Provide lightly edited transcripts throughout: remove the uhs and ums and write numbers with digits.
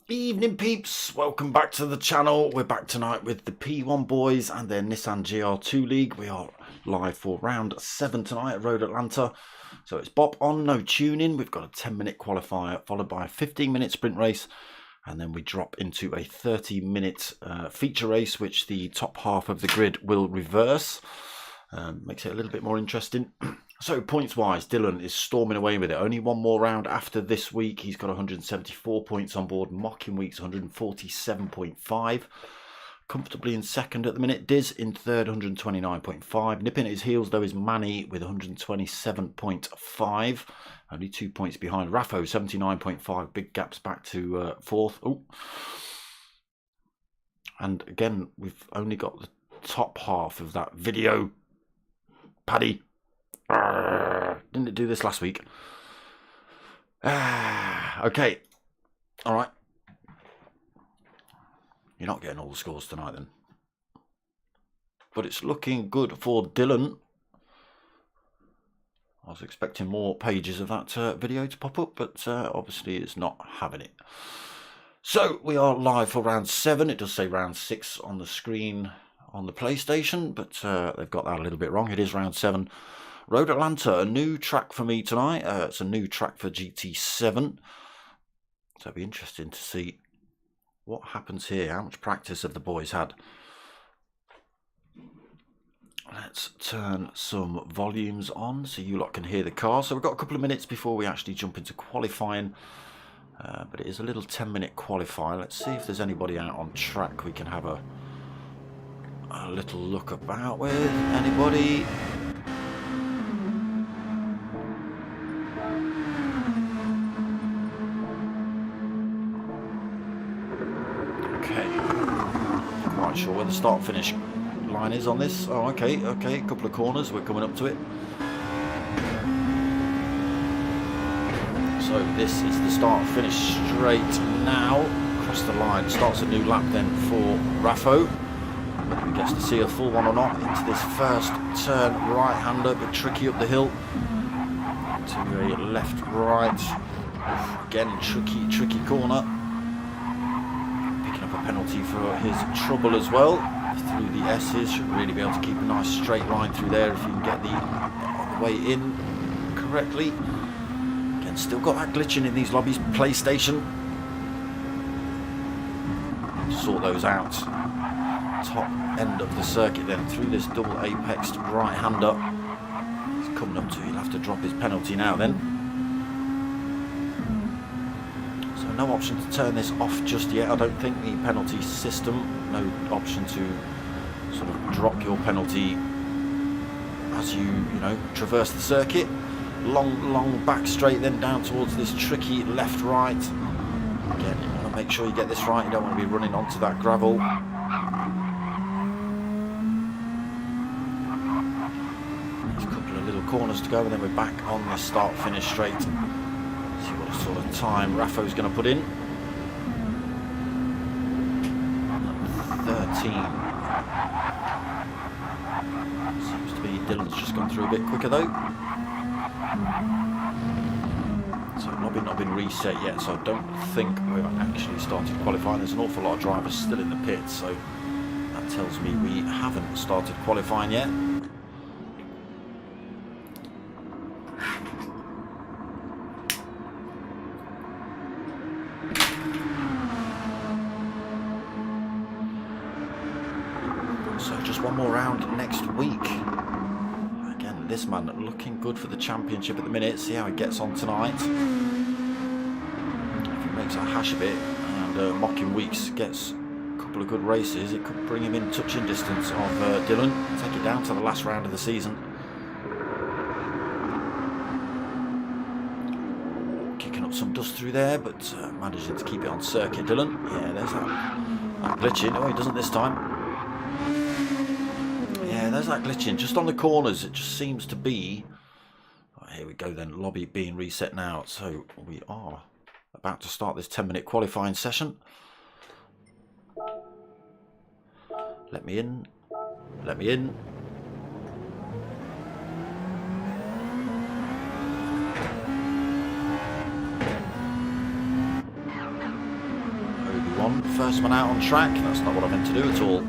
Evening peeps, welcome back to the channel. We're back tonight with the P1 boys and their Nissan GR2 League. We are live for round 7 tonight at Road Atlanta. So it's bop on, no tuning. We've got a 10-minute qualifier followed by a 15-minute sprint race, and then we drop into a 30-minute feature race, which the top half of the grid will reverse. Makes it a little bit more interesting. So points wise, Dylan is storming away with it. Only one more round after this week. He's got 174 points on board. Mocking Week's 147.5. Comfortably in second at the minute. Diz in third, 129.5. Nipping at his heels though is Manny with 127.5. Only 2 points behind. Raffo 79.5. Big gaps back to fourth. Ooh. And again, we've only got the top half of that video. Paddy. Didn't it do this last week? Okay. Alright. You're not getting all the scores tonight then. But it's looking good for Dylan. I was expecting more pages of that video to pop up, but obviously it's not having it. So we are live for round 7. It does say round 6 on the screen on the PlayStation, but they've got that a little bit wrong. It is round 7. Road Atlanta, a new track for me tonight. It's a new track for GT7. So it'll be interesting to see what happens here. How much practice have the boys had? Let's turn some volumes on so you lot can hear the car. So we've got a couple of minutes before we actually jump into qualifying. But it is a little 10-minute qualifier. Let's see if there's anybody out on track we can have a little look about with. Anybody? Quite sure where the start finish line is on this. Oh, okay, a couple of corners, we're coming up to it. So this is the start finish straight now. Across the line, starts a new lap then for Raffo. Whether he gets to see a full one or not into this first turn, right-hander, but tricky up the hill. To a left-right. Again, tricky corner. A penalty for his trouble as well through the S's. Should really be able to keep a nice straight line through there if you can get the way in correctly. Again, still got that glitching in these lobbies. PlayStation, sort those out. Top end of the circuit then through this double apexed right-hander. He's coming up to, he'll have to drop his penalty now then. No option to turn this off just yet. I don't think the penalty system, no option to sort of drop your penalty as you traverse the circuit. Long back straight then down towards this tricky left right. Again, you want to make sure you get this right. You don't want to be running onto that gravel. There's a couple of little corners to go and then we're back on the start finish straight. See what sort of time Raffo's going to put in. 13. Seems to be Dylan's just gone through a bit quicker though. So not been reset yet, so I don't think we've actually started qualifying. There's an awful lot of drivers still in the pits, so that tells me we haven't started qualifying yet. So just one more round next week. Again, this man looking good for the championship at the minute. See how he gets on tonight. If he makes a hash of it and Mocking Weeks gets a couple of good races, it could bring him in touching distance of Dylan. Take it down to the last round of the season. Kicking up some dust through there, but managing to keep it on circuit, Dylan. Yeah, there's that glitching. Oh, he doesn't this time. Yeah, there's that glitching. Just on the corners, it just seems to be... Oh, here we go then, lobby being reset now. So we are about to start this 10-minute qualifying session. Let me in. Let me in. Obi-Wan, first one out on track. That's not what I meant to do at all.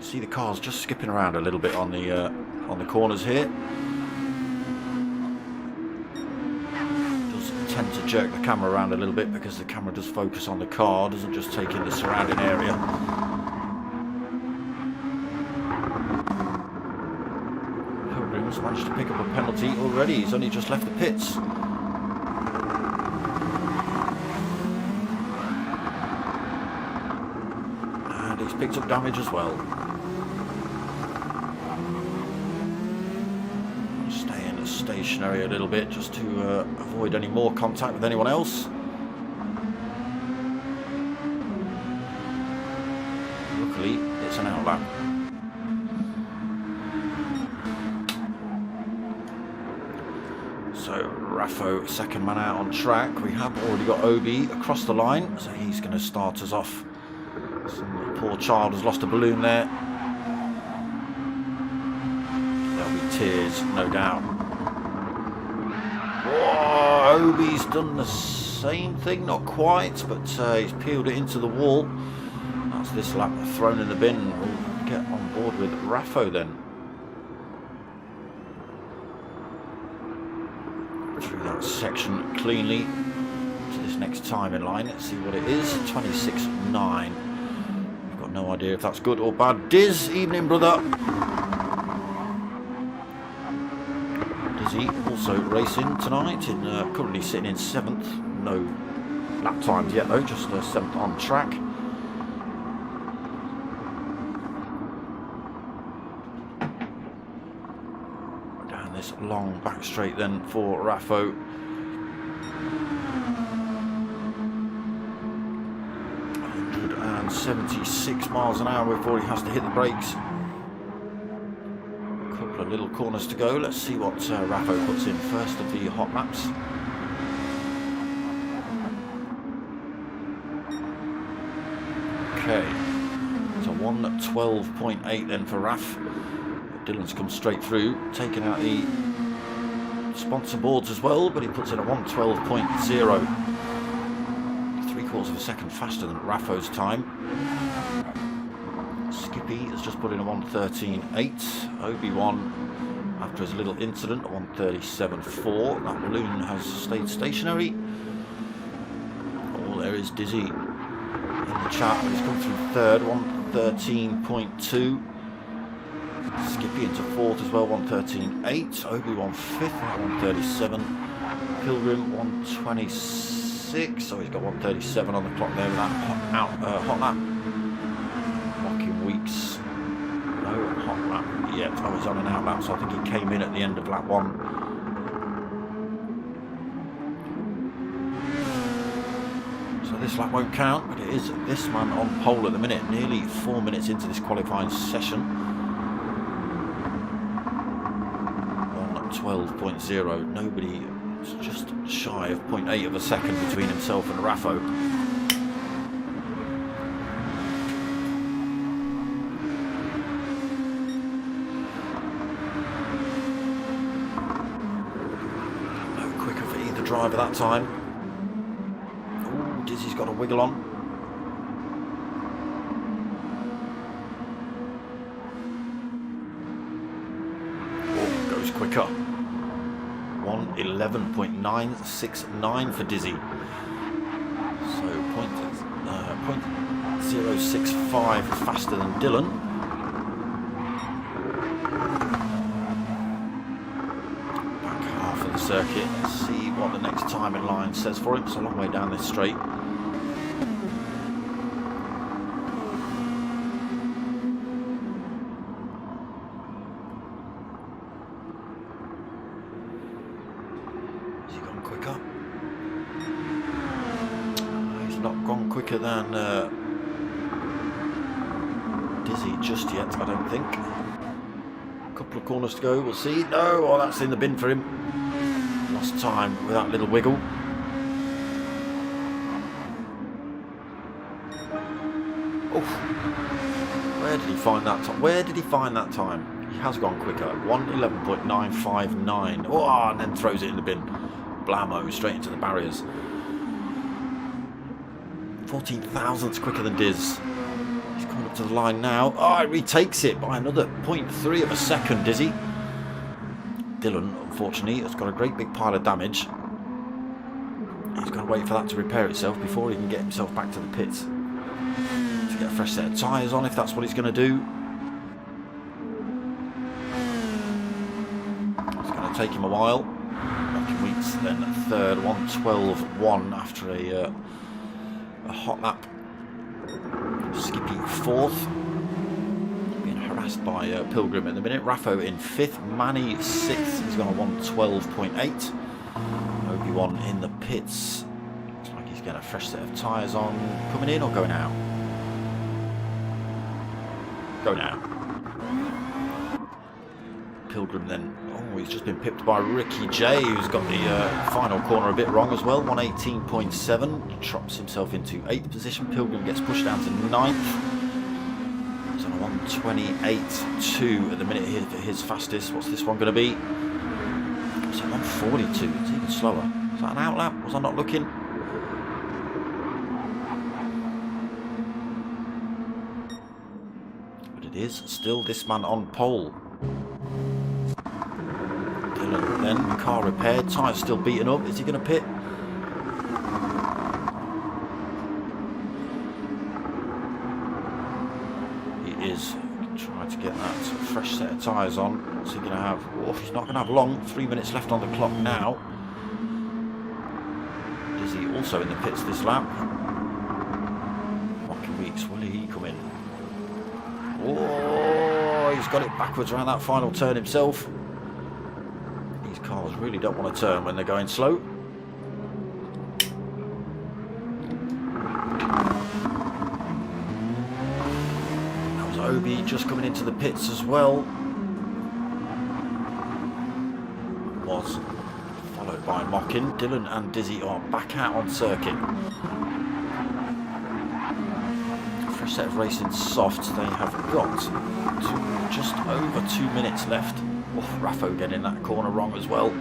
See the cars just skipping around a little bit on the corners here. Does tend to jerk the camera around a little bit because the camera does focus on the car, doesn't just take in the surrounding area. Pilgrim's managed to pick up a penalty already. He's only just left the pits. And he's picked up damage as well. Stationary a little bit just to avoid any more contact with anyone else. Luckily, it's an outlap. So, Raffo, second man out on track. We have already got Obi across the line, so he's going to start us off. Some poor child has lost a balloon there. There'll be tears, no doubt. Whoa, Obi's done the same thing, not quite, but he's peeled it into the wall. That's this lap thrown in the bin. We'll get on board with Raffo then. Through that section cleanly to this next time in line. Let's see what it is. 26.9. I've got no idea if that's good or bad. Diz, evening brother. Dizzy also racing tonight, currently sitting in 7th. No lap times yet though, just 7th on track. Down this long back straight then for Raffo. 176 miles an hour before he has to hit the brakes. Little corners to go. Let's see what Raffo puts in first of the hot laps. Okay, so 1:12.8 then for Raff. Dylan's come straight through, taking out the sponsor boards as well, but he puts in a 1:12.0. 3/4 of a second faster than Raffo's time. Skippy has just put in a 1:13.8. Obi-Wan, after his little incident, a 1:37.4. That balloon has stayed stationary. Oh, there is Dizzy in the chat. He's come through third, 1:13.2. Skippy into fourth as well, 1:13.8. Obi-Wan fifth at 1:37. Pilgrim 1:26. So he's got 1:37 on the clock there with that hot lap. Weeks, no hot lap yet. I was on an out lap, so I think he came in at the end of lap 1. So this lap won't count, but it is this man on pole at the minute, nearly 4 minutes into this qualifying session. 1:12.0. Nobody, it's just shy of 0.8 of a second between himself and Raffo. Driver that time. Oh, Dizzy's got a wiggle on. Oh, goes quicker. 1:11.969 for Dizzy. So 0.065 faster than Dylan. Back half of the circuit. Let's see what the next time in line says for him. It's a long way down this straight. Has he gone quicker? He's not gone quicker than Dizzy just yet, I don't think. A couple of corners to go, we'll see. No, oh, that's in the bin for him. Lost time with that little wiggle. Oh, where did he find that time? Where did he find that time? He has gone quicker. 1:11.959. Oh, and then throws it in the bin. Blammo, straight into the barriers. 14 thousandths quicker than Diz. He's coming up to the line now. Oh, he retakes it by another 0.3 of a second, Dizzy. Dylan, unfortunately, has got a great big pile of damage. He's got to wait for that to repair itself before he can get himself back to the pits. To get a fresh set of tyres on, if that's what he's going to do. It's going to take him a while. Rocking Weeks then third, 1:12.1 after a hot lap. Skippy fourth, being harassed by Pilgrim at the minute. Raffo in fifth, Manny sixth. He's gone on 1:12.8. Obi-Wan in the pits. Looks like he's getting a fresh set of tyres on. Coming in or going out? Going out. Pilgrim then. Oh, he's just been pipped by Ricky J, who's got the final corner a bit wrong as well. 1:18.7. Drops himself into 8th position. Pilgrim gets pushed down to 9th. He's on a 1:28.2 at the minute here for his fastest. What's this one going to be? It's a 1:42. It's even slower. Is that an outlap? Was I not looking? But it is still this man on pole. Then car repaired, tyres still beaten up. Is he going to pit? He is trying to get that fresh set of tyres on. What's he going to have? Oh, he's not going to have long. 3 minutes left on the clock now. Is he also in the pits this lap? Rocking Weeks, will he come in? Oh, he's got it backwards around that final turn himself. Cars really don't want to turn when they're going slow. That was Obi just coming into the pits as well. Was followed by Mockin. Dylan and Dizzy are back out on circuit. Fresh set of racing softs. They have got just over 2 minutes left. Oh, Raffo getting that corner wrong as well.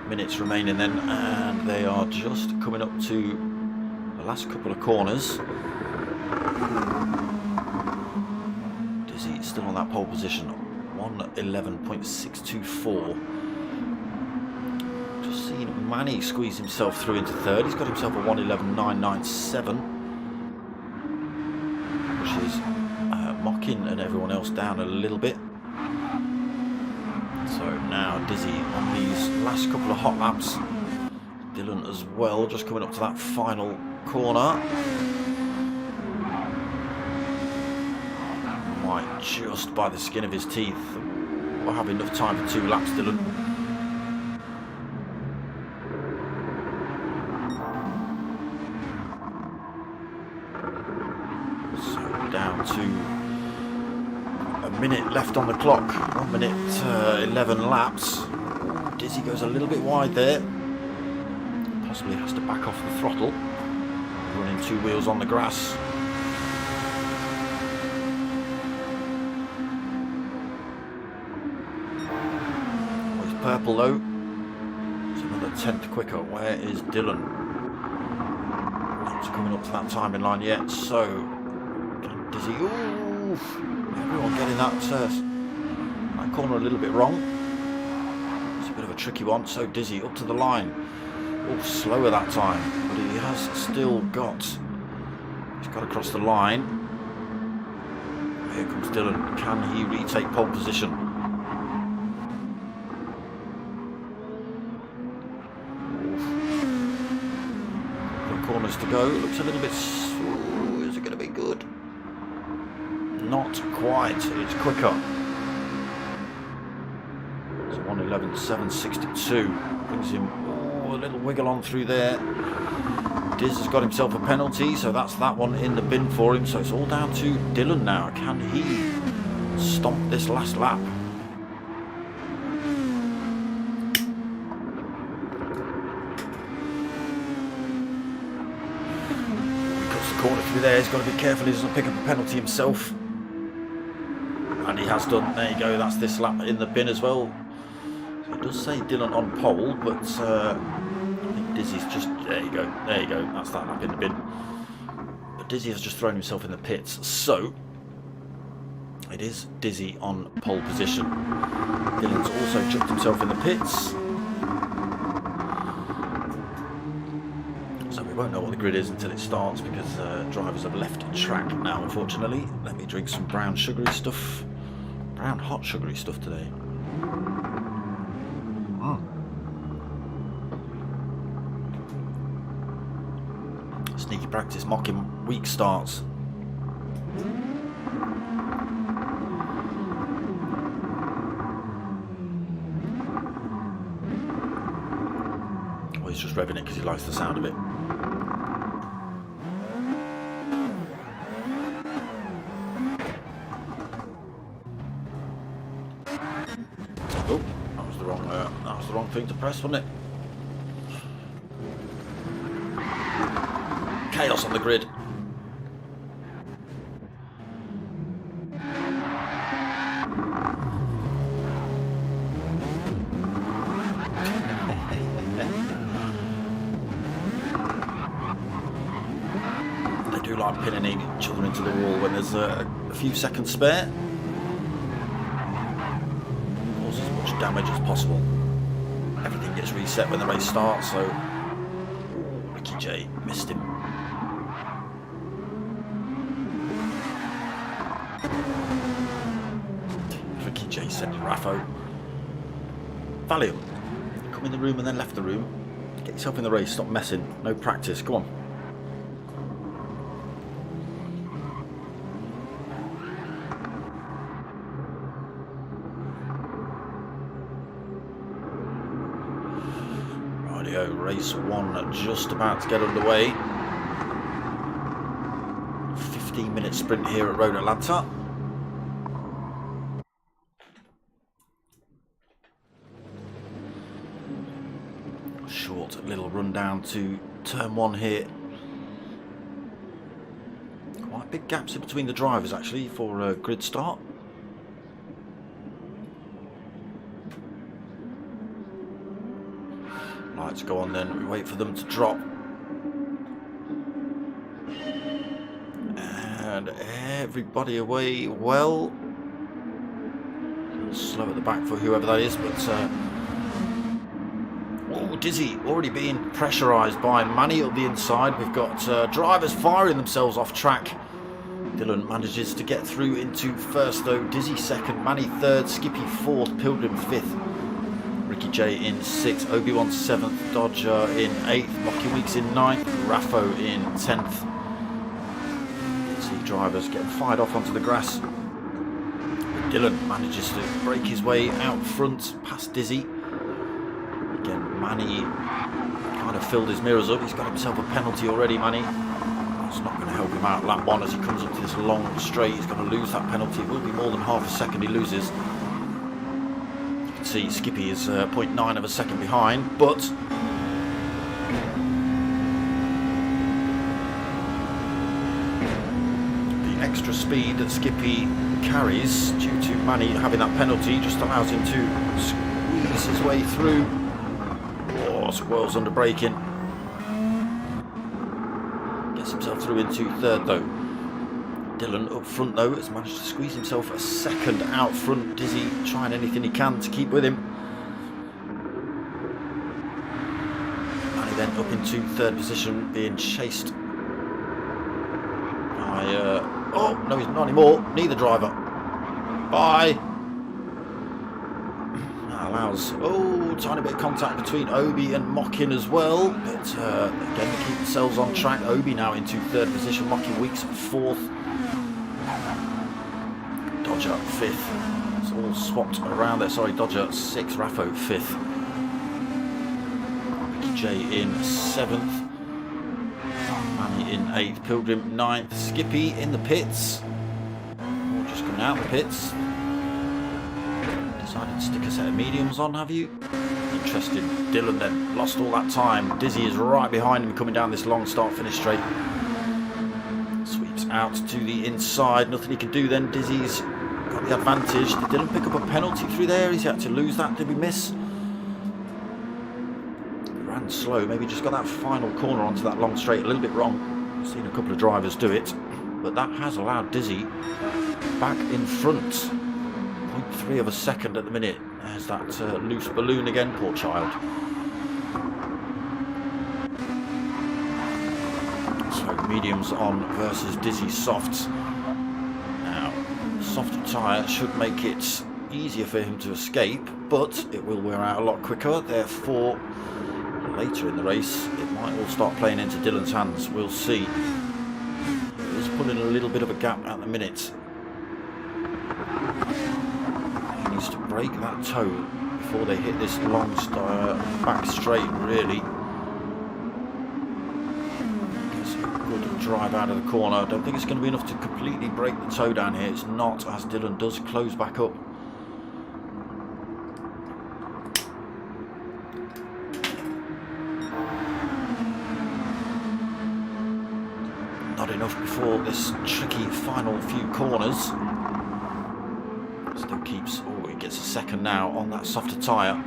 Minutes remaining then, and they are just coming up to the last couple of corners. Dizzy still on that pole position, 1:11.624. Just seen Manny squeeze himself through into third. He's got himself a 1:11.997, which is Mockin and everyone else down a little bit. So now Dizzy on these last couple of hot laps. Dylan as well, just coming up to that final corner. Might just by the skin of his teeth. We'll have enough time for 2 laps, Dylan. So down to a minute left on the clock. 1 minute 11 laps. Dizzy goes a little bit wide there. Possibly has to back off the throttle. Running 2 wheels on the grass. Oh, he's purple though. It's another 10th quicker. Where is Dylan? Not coming up to that timing line yet. So Dizzy. Ooh, everyone getting that that corner a little bit wrong. It's a bit of a tricky one. So Dizzy up to the line. Oh, slower that time, but he has still got. He's got across the line. Here comes Dylan. Can he retake pole position? Corners to go. Looks a little bit. Ooh, is it going to be good? Not quite. It's quicker. It's 1:11.762. Brings him a little wiggle on through there. Diz has got himself a penalty, so that's that one in the bin for him. So it's all down to Dylan now. Can he stomp this last lap? Corner through there, he's got to be careful he doesn't pick up a penalty himself, and he has done. There you go, that's this lap in the bin as well. So it does say Dylan on pole, but I think Dizzy's just, there you go, that's that lap in the bin, but Dizzy has just thrown himself in the pits, so it is Dizzy on pole position. Dylan's also chucked himself in the pits. We won't know what the grid is until it starts, because drivers have left track now, unfortunately. Let me drink some brown sugary stuff. Brown hot sugary stuff today. Sneaky practice mocking week starts. Well, he's just revving it because he likes the sound of it. Oh, that was the wrong thing to press, wasn't it? Chaos on the grid. They do like pinning each other into the wall when there's a few seconds spare. Damage as possible. Everything gets reset when the race starts, so Ricky J missed him. Ricky J said to Raffo, Valium, come in the room and then left the room. Get yourself in the race, stop messing, no practice, go on. Race 1 just about to get underway. 15-minute sprint here at Road Atlanta. Short little run down to turn 1 here. Quite big gaps in between the drivers actually for a grid start. Lights go on then, we wait for them to drop. And everybody away well. A little slow at the back for whoever that is, but oh, Dizzy already being pressurised by Manny up the inside. We've got drivers firing themselves off track. Dylan manages to get through into first though. Dizzy second, Manny third, Skippy fourth, Pilgrim fifth. Ricky J in 6th, Obi-Wan 7th, Dodger in 8th, Mocky Weeks in 9th, Raffo in 10th. See drivers getting fired off onto the grass. Dylan manages to break his way out front past Dizzy. Again, Manny kind of filled his mirrors up. He's got himself a penalty already, Manny. That's not going to help him out lap 1 as he comes up to this long straight. He's going to lose that penalty. It will be more than half a second he loses. See, Skippy is 0.9 of a second behind, but the extra speed that Skippy carries due to Manny having that penalty just allows him to squeeze his way through. Oh, Squirrel's under braking. Gets himself through into third though. Dylan up front though has managed to squeeze himself a second out front. Dizzy trying anything he can to keep with him. And he then up into third position, being chased by... oh, no, he's not anymore. Neither driver. Bye. That allows... oh, tiny bit of contact between Obi and Mockin as well. But again, they keep themselves on track. Obi now into third position. Mockin Weeks fourth. Dodger fifth. It's all swapped around there. Sorry, Dodger sixth. Raffo fifth. Ricky J in seventh. Manny in eighth. Pilgrim ninth. Skippy in the pits. Oh, just coming out of the pits. Decided to stick a set of mediums on, have you? Interesting. Dylan then lost all that time. Dizzy is right behind him coming down this long start finish straight. Sweeps out to the inside. Nothing he can do then. Dizzy's got the advantage. Did Dylan pick up a penalty through there? He's had to lose that. Did we miss? Ran slow. Maybe just got that final corner onto that long straight a little bit wrong. I've seen a couple of drivers do it. But that has allowed Dizzy back in front. 0.3 of a second at the minute. There's that loose balloon again. Poor child. So mediums on versus Dizzy softs. Now, softer tyre should make it easier for him to escape, but it will wear out a lot quicker. Therefore, later in the race, it might all start playing into Dylan's hands. We'll see. He's pulling a little bit of a gap at the minute. He needs to break that toe before they hit this long back straight, really. Good drive out of the corner. I don't think it's going to be enough to completely break the toe down here. It's not, as Dylan does close back up. Not enough before this tricky final few corners. Still keeps... oh, he gets a second now on that softer tyre.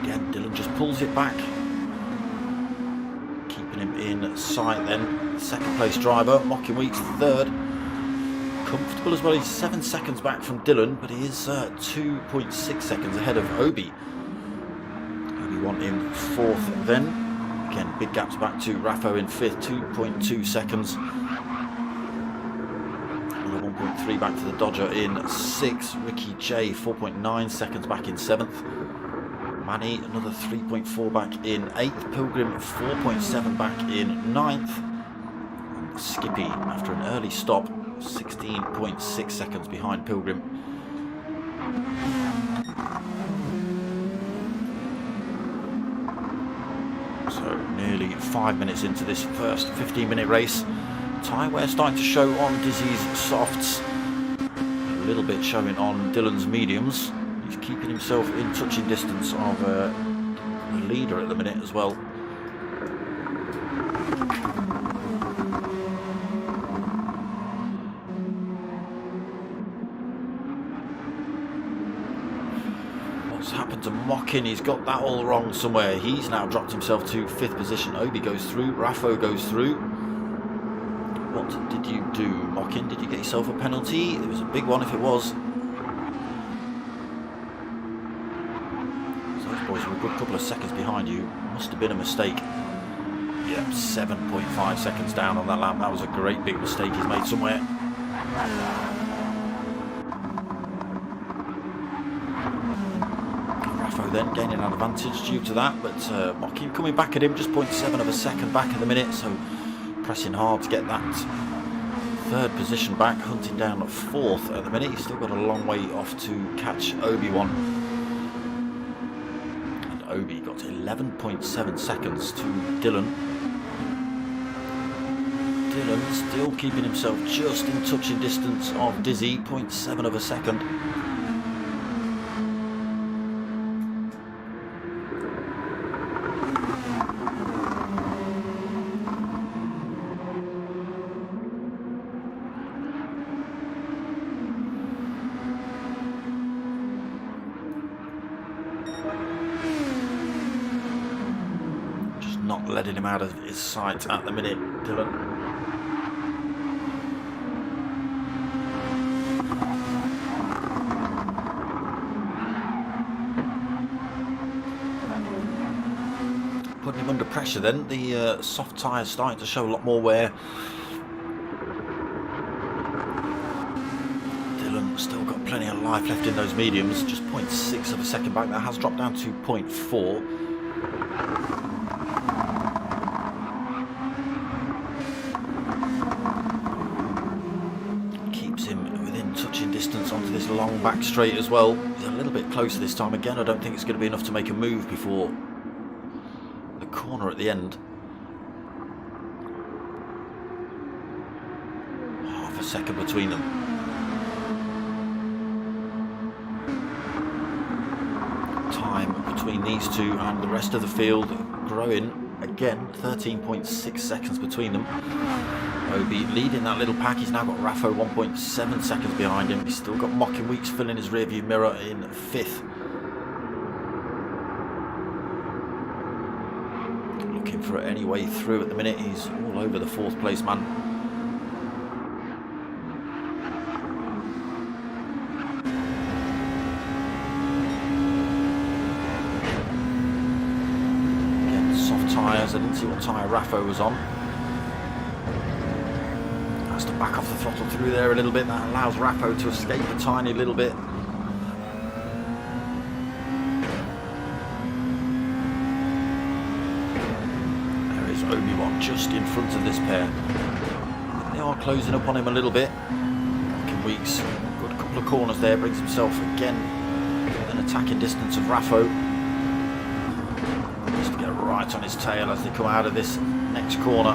Again, Dylan just pulls it back. Keeping him in sight then. Second place driver, Mockin Weeks third. Comfortable as well. He's 7 seconds back from Dylan, but he is 2.6 seconds ahead of Obi. Obi want him fourth then. Again, big gaps back to Raffo in fifth, 2.2 seconds. Another 1.3 back to the Dodger in sixth. Ricky J, 4.9 seconds back in seventh. Manny, another 3.4 back in eighth. Pilgrim, 4.7 back in ninth. And Skippy, after an early stop, 16.6 seconds behind Pilgrim. So nearly 5 minutes into this first 15-minute race. Tyre wear starting to show on Dizzy's softs. A little bit showing on Dylan's mediums. He's keeping himself in touching distance of the leader at the minute as well. What's happened to Mockin? He's got that all wrong somewhere. He's now dropped himself to fifth position. Obi goes through. Raffo goes through. What did you do, Mockin? Did you get yourself a penalty? It was a big one if it was. So those boys were a good couple of seconds behind you. Must have been a mistake. Yep, 7.5 seconds down on that lap. That was a great big mistake he's made somewhere. Then gaining an advantage due to that, but Mockin coming back at him, just 0.7 of a second back at the minute, so pressing hard to get that third position back, hunting down at fourth at the minute. He's still got a long way off to catch Obi-Wan, and Obi got 11.7 seconds to Dylan. Dylan still keeping himself just in touching distance of Dizzy, 0.7 of a second. Not letting him out of his sight at the minute, Dylan. putting him under pressure then. The soft tyres starting to show a lot more wear. Dylan still got plenty of life left in those mediums, just 0.6 of a second back. That has dropped down to 0.4. Keeps him within touching distance onto this long back straight as well. He's a little bit closer this time again. I don't think it's going to be enough to make a move before the corner at the end. Half a second between them. Time between these two and the rest of the field growing again, 13.6 seconds between them. Obi leading that little pack. He's now got Raffo 1.7 seconds behind him. He's still got Mocking Weeks filling his rearview mirror in 5th. Looking for any way through at the minute. He's all over the 4th place man. Tyres. I didn't see what tyre Raffo was on. Has to back off the throttle through there a little bit. That allows Raffo to escape a tiny little bit. There is Obi-Wan just in front of this pair. They are closing up on him a little bit. Mocking Weeks, good couple of corners there, brings himself again an attacking distance of Raffo. Right on his tail as they come out of this next corner.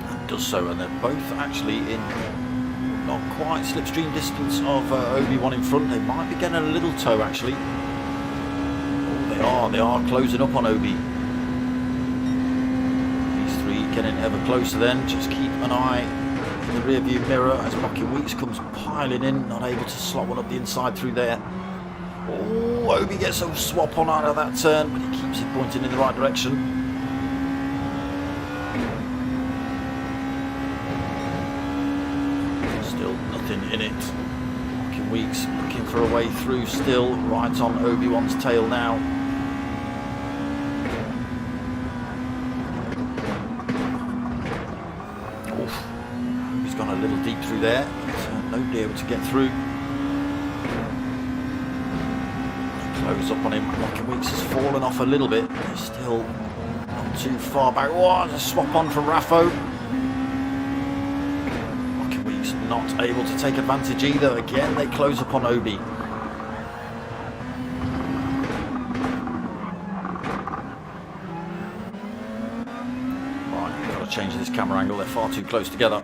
And does so, and they're both actually in not quite slipstream distance of Obi-Wan in front. They might be getting a little tow actually. Oh, they are closing up on Obi. These three getting ever closer then. Just keep an eye in the rear view mirror as Mocking Weeks comes piling in, not able to slot one up the inside through there. Oh, Obi gets a swap on out of that turn, but he keeps it pointing in the right direction. Still nothing in it. Mocking Weeks looking for a way through still, right on Obi-Wan's tail now. Oof. He's gone a little deep through there, but nobody able to get through. Close up on him. Mocking Weeks has fallen off a little bit. He's still not too far back. Oh, there's a swap on from Raffo. Mocking Weeks not able to take advantage either. Again, they close up on Obi. Right, we've got to change this camera angle. They're far too close together.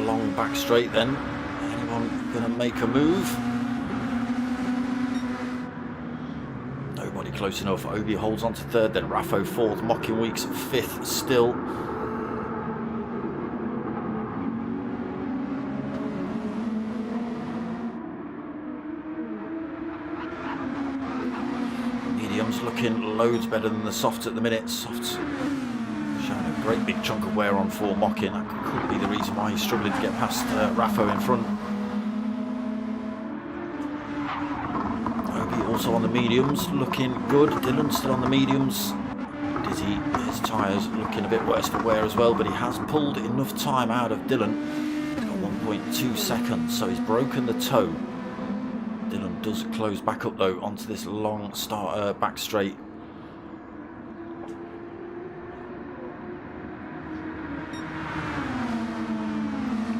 Long back straight then. Anyone going to make a move? Nobody close enough. Obi holds on to 3rd, then Raffo 4th, Mocking Weeks 5th still. Mediums looking loads better than the softs at the minute. Softs showing a great big chunk of wear on for Mocking. That could be the reason why he's struggling to get past Raffo in front. Obi also on the mediums, looking good. Dylan still on the mediums. Dizzy, his tyres looking a bit worse for wear as well, but he has pulled enough time out of Dylan. He's got 1.2 seconds, so he's broken the toe. Dylan does close back up though onto this long back straight.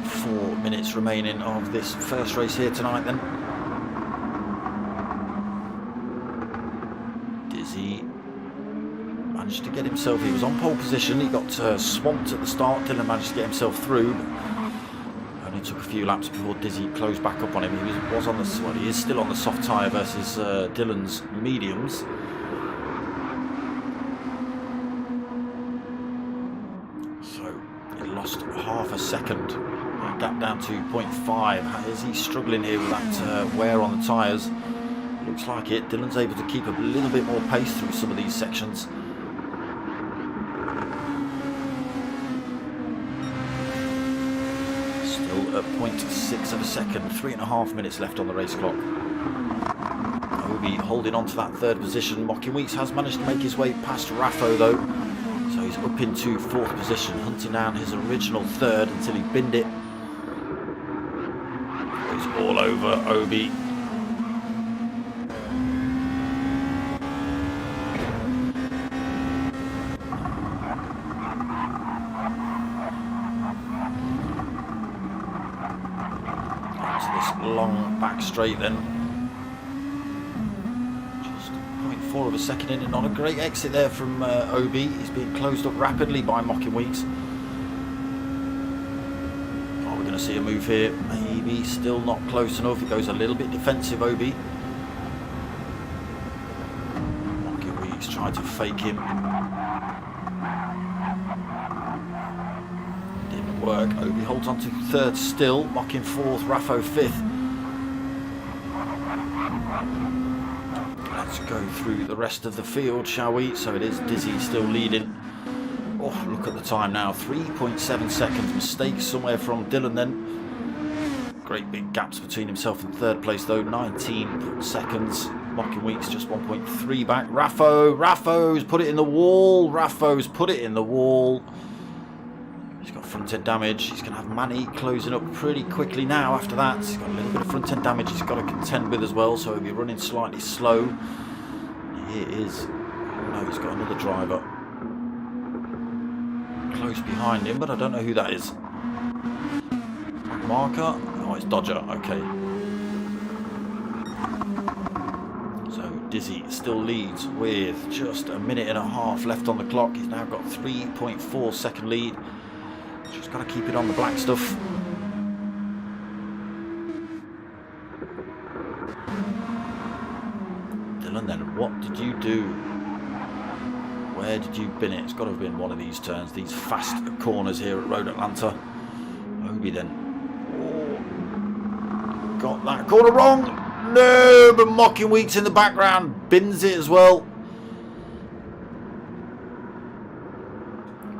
4 minutes remaining of this first race here tonight then. Dizzy managed to get himself, he was on pole position, he got swamped at the start. Dylan managed to get himself through, only took a few laps before Dizzy closed back up on him. He was on the, well, he is still on the soft tyre versus Dylan's mediums. So he lost half a second. Gap down to 0.5. Is he struggling here with that wear on the tyres? Looks like it. Dylan's able to keep a little bit more pace through some of these sections. Still at 0.6 of a second, 3.5 minutes left on the race clock. Obi holding on to that third position. Mocking Weeks has managed to make his way past Raffo though. So he's up into fourth position, hunting down his original third until he binned it. He's all over Obi. Long back straight then. Just 0.4 of a second in, and not a great exit there from Obi. He's being closed up rapidly by Mocking Weeks. Are we going to see a move here? Maybe. Still not close enough. It goes a little bit defensive, Obi. Mocking Weeks tried to fake him. Didn't work. Obi holds on to third still. Mocking fourth. Raffo fifth. Let's go through the rest of the field, shall we? So it is Dizzy still leading. Oh, look at the time now, 3.7 seconds. Mistake somewhere from Dylan then. Great big gaps between himself and third place though, 19 seconds. Mocking Weeks just 1.3 back. Raffo's put it in the wall. Raffo's put it in the wall. He's got front end damage. He's going to have Manny closing up pretty quickly now after that. He's got a little bit of front end damage he's got to contend with as well, so he'll be running slightly slow. Here is... Oh no, he's got another driver close behind him, but I don't know who that is. Marker? Oh, it's Dodger. Okay. So Dizzy still leads with just a minute and a half left on the clock. He's now got 3.4 second lead. Just got to keep it on the black stuff. Dylan then, what did you do? Where did you bin it? It's got to have been one of these turns, these fast corners here at Road Atlanta. Obi then. Oh, got that corner wrong. No, but Mocking Weeks in the background bins it as well.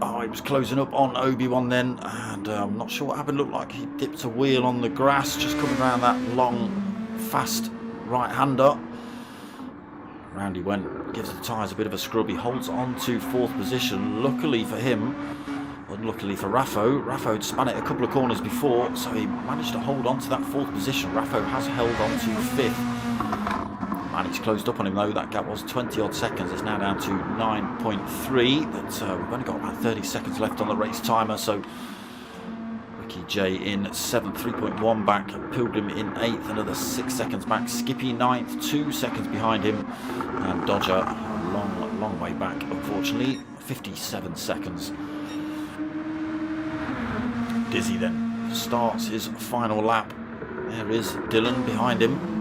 Oh, he was closing up on Obi-Wan then, and I'm not sure what happened. Looked like he dipped a wheel on the grass, just coming around that long, fast right-hander. Round he went, gives the tyres a bit of a scrub. He holds on to fourth position. Luckily for him, unluckily for Raffo, Raffo had span it a couple of corners before, so he managed to hold on to that fourth position. Raffo has held on to fifth. And he's closed up on him though. That gap was 20 odd seconds. It's now down to 9.3, but we've only got about 30 seconds left on the race timer. So Ricky J in 7th, 3.1 back. Pilgrim in 8th, another 6 seconds back. Skippy 9th, 2 seconds behind him, and Dodger a long way back, unfortunately, 57 seconds. Dizzy then starts his final lap. There is Dylan behind him.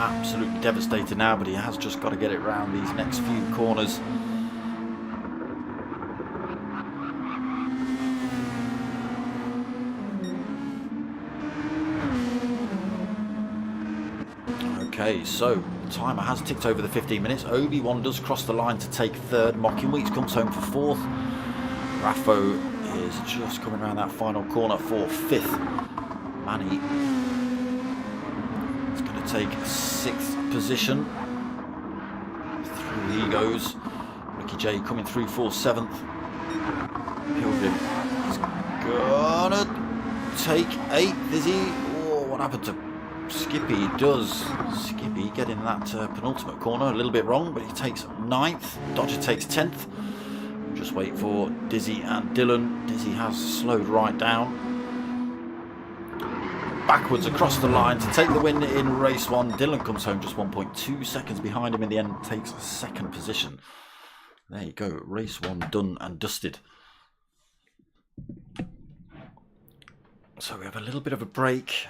Absolutely devastated now, but he has just got to get it round these next few corners. Okay, so the timer has ticked over the 15 minutes. Obi-Wan does cross the line to take third. Mocking Weeks comes home for fourth. Raffo is just coming around that final corner for fifth. Manny take sixth position. Through he goes. Ricky J coming through for seventh. Pilgrim is gonna take eighth, is he? Oh, what happened to Skippy? Does Skippy get in that penultimate corner a little bit wrong, but he takes ninth. Dodger takes 10th. Just wait for Dizzy and Dylan. Dizzy has slowed right down. Backwards across the line to take the win in race one. Dylan comes home just 1.2 seconds behind him in the end, takes second position. There you go, race one done and dusted. So we have a little bit of a break,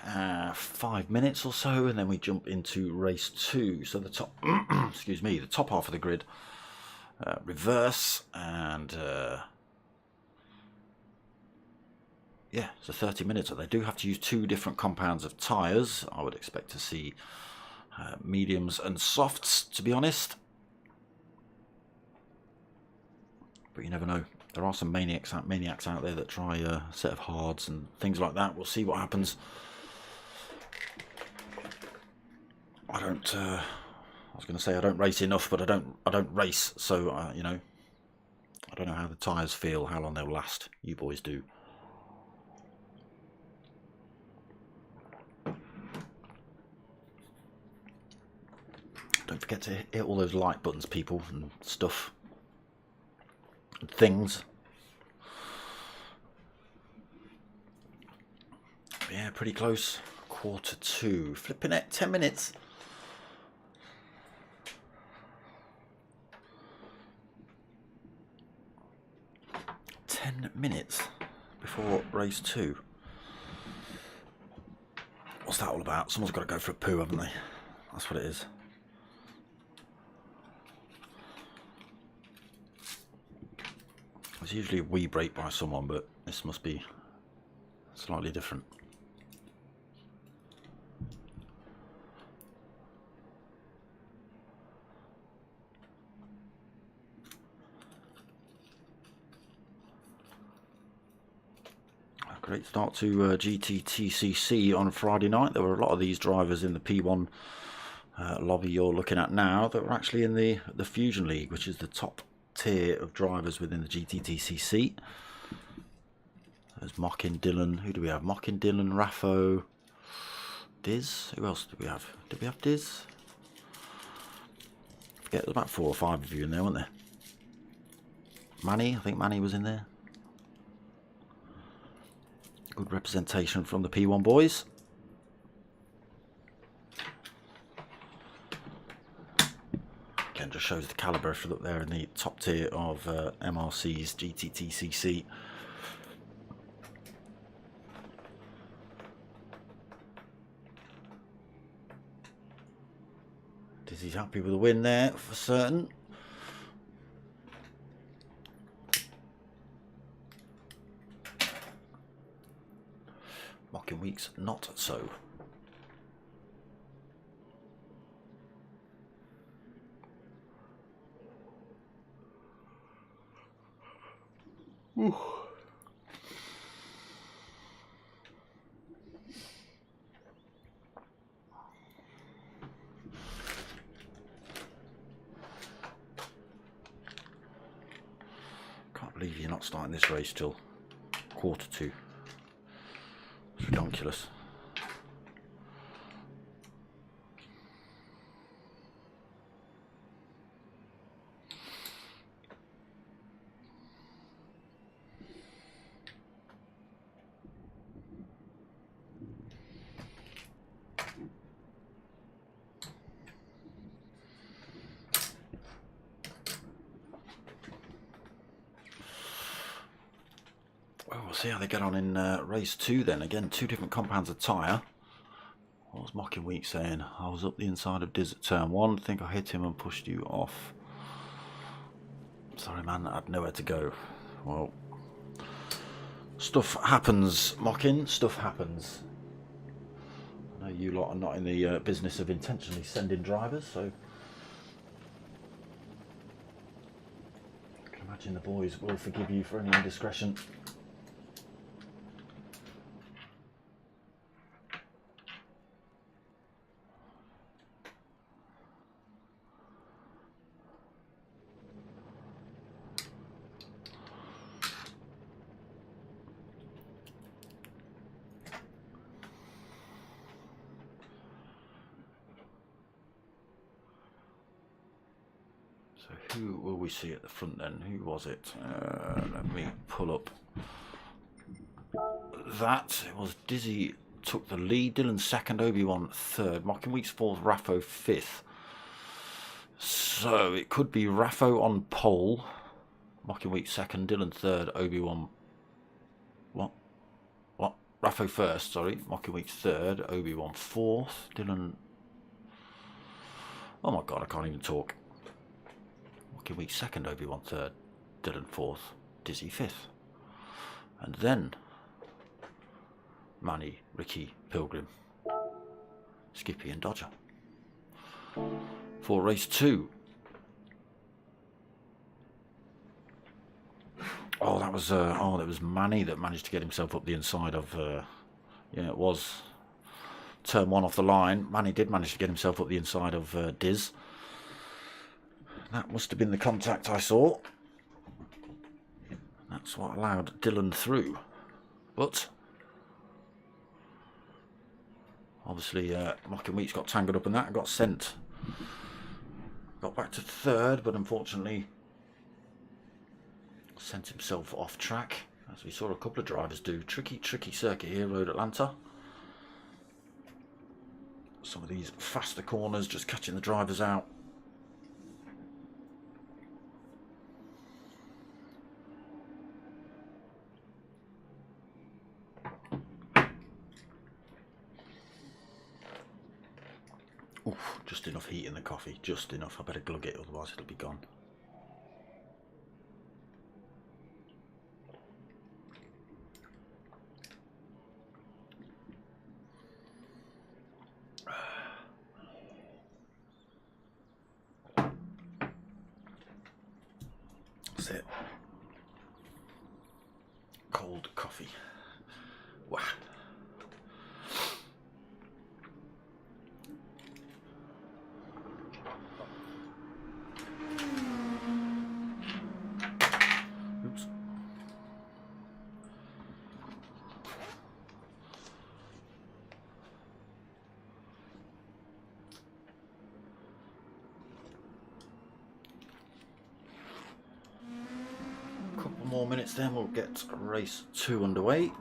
5 minutes or so, and then we jump into race two. So the top, excuse me, the top half of the grid, reverse, and yeah, so 30 minutes. So they do have to use 2 different compounds of tyres. I would expect to see mediums and softs, to be honest. But you never know. There are some maniacs out there that try a set of hards and things like that. We'll see what happens. I was going to say I don't race enough, but I don't race, so you know, I don't know how the tyres feel, how long they'll last. You boys do. Don't forget to hit all those like buttons, people, and stuff and things. Yeah, pretty close. 1:45. Flipping it, 10 minutes. Minutes before race 2. What's that all about? Someone's got to go for a poo, haven't they? That's what it is. There's usually a wee break by someone, but this must be slightly different. Great start to GTTCC on Friday night. There were a lot of these drivers in the P1 lobby you're looking at now that were actually in the Fusion League, which is the top tier of drivers within the GTTCC. There's Mockin, Dylan. Who do we have? Mockin, Dylan, Raffo, Diz. Who else do we have? Did we have Diz? I forget, there's about 4 or 5 of you in there, weren't there? Manny, I think Manny was in there. Good representation from the P1 boys. Again, just shows the calibre if you look there in the top tier of MRCs GTTCC. Dizzy's happy with the win there for certain. Mocking Weeks, not so. Ooh. Can't believe you're not starting this race till 1:45. It's ridiculous. Well, we'll see how they get on in race 2 then. Again, 2 different compounds of tyre. What was Mocking Week saying? I was up the inside of Diz at turn 1. Think I hit him and pushed you off. Sorry, man, I had nowhere to go. Well, stuff happens, Mocking. Stuff happens. I know you lot are not in the business of intentionally sending drivers, so I can imagine the boys will forgive you for any indiscretion. So who will we see at the front then? Who was it? Let me pull up that. It was Dizzy took the lead, Dylan second, Obi-Wan third, Mocking Weeks fourth, Raffo fifth. So it could be Raffo on pole, Mocking Weeks second, Dylan third, Obi-Wan what? Raffo first, sorry, Mocking Weeks third, Obi-Wan fourth, Dylan. Oh my god, I can't even talk. Mocking Weeks second, Obi-Wan third, Dylan fourth, Dizzy fifth. And then Manny, Ricky, Pilgrim, Skippy and Dodger. for race 2. Oh, that was that was Manny that managed to get himself up the inside of. Yeah, it was turn 1 off the line. Manny did manage to get himself up the inside of Diz. That must have been the contact I saw. That's what allowed Dylan through. But obviously, Mocking Weeks got tangled up in that and got sent. Got back to 3rd, but unfortunately sent himself off track, as we saw a couple of drivers do. Tricky circuit here, Road Atlanta. Some of these faster corners, just catching the drivers out. Oof, just enough heat in the coffee, just enough. I better glug it, otherwise it'll be gone. That's it. Cold coffee. Wow. Oops. Couple more minutes, then we'll get race 2 underway.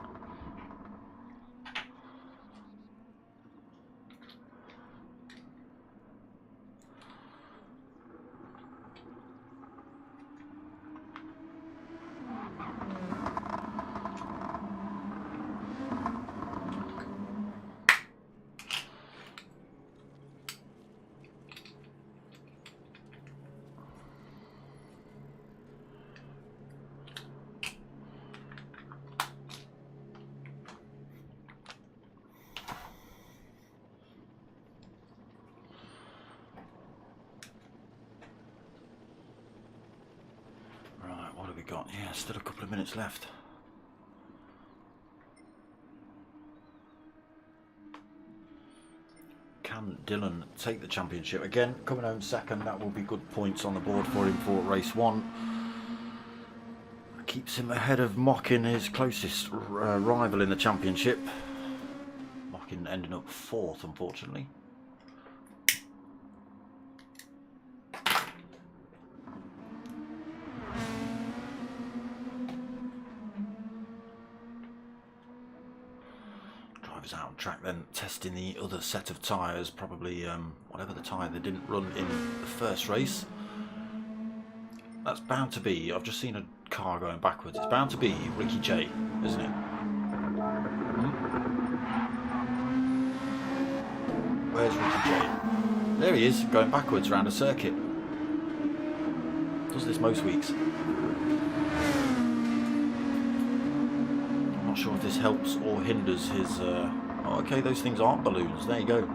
What have we got? Yeah, still a couple of minutes left. Can Dylan take the championship again? Coming home 2nd, that will be good points on the board for him for race 1. Keeps him ahead of Mockin, his closest rival in the championship. Mockin ending up 4th, unfortunately. Out on track then, testing the other set of tyres, probably whatever the tyre they didn't run in the first race. That's bound to be, I've just seen a car going backwards, it's bound to be Ricky J, isn't it? Where's Ricky J? There he is, going backwards around a circuit. Does this most weeks. Not sure if this helps or hinders his oh, okay, those things aren't balloons, there you go.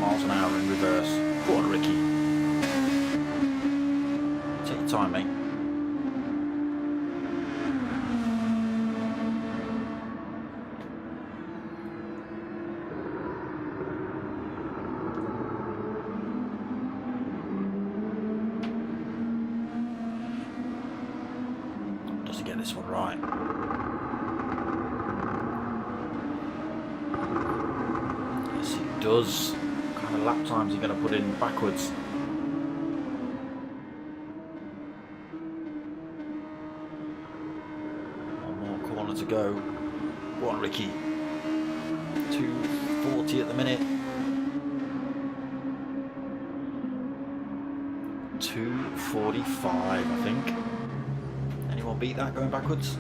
miles an hour in reverse. Go on, Ricky. Take your time, mate. To get this one right. Yes, it does. What kind of lap times are you going to put in backwards? One more corner to go. Go on, Ricky. 2:40 at the minute. 2:45, I think. Anyone beat that going backwards?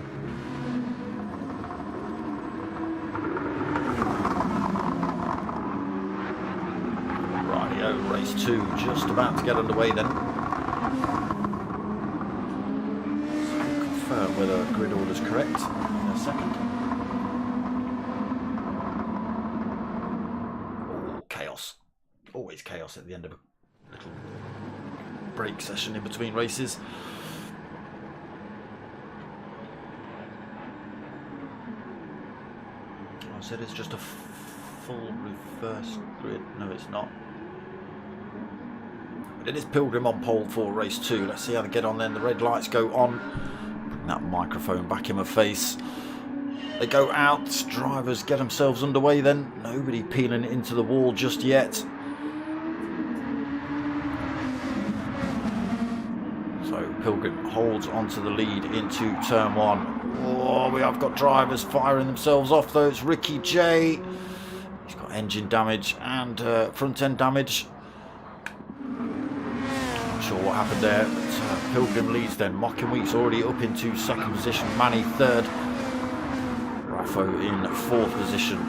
Rightio, race 2 just about to get underway then. get the grid orders correct in a second. Oh, chaos. Always chaos at the end of a little break session in between races. I said it's just a full reverse grid. No, it's not. But it is Pilgrim on pole for race 2. Let's see how they get on then. The red lights go on. Bring that microphone back in my face. They go out. Drivers get themselves underway then. Nobody peeling into the wall just yet. So Pilgrim holds onto the lead into turn 1. Oh, we have got drivers firing themselves off though. It's Ricky J. He's got engine damage and front end damage. Not sure what happened there. But, Pilgrim leads then. Mocking Wheat's already up into second position. Manny third. Raffo in 4th position.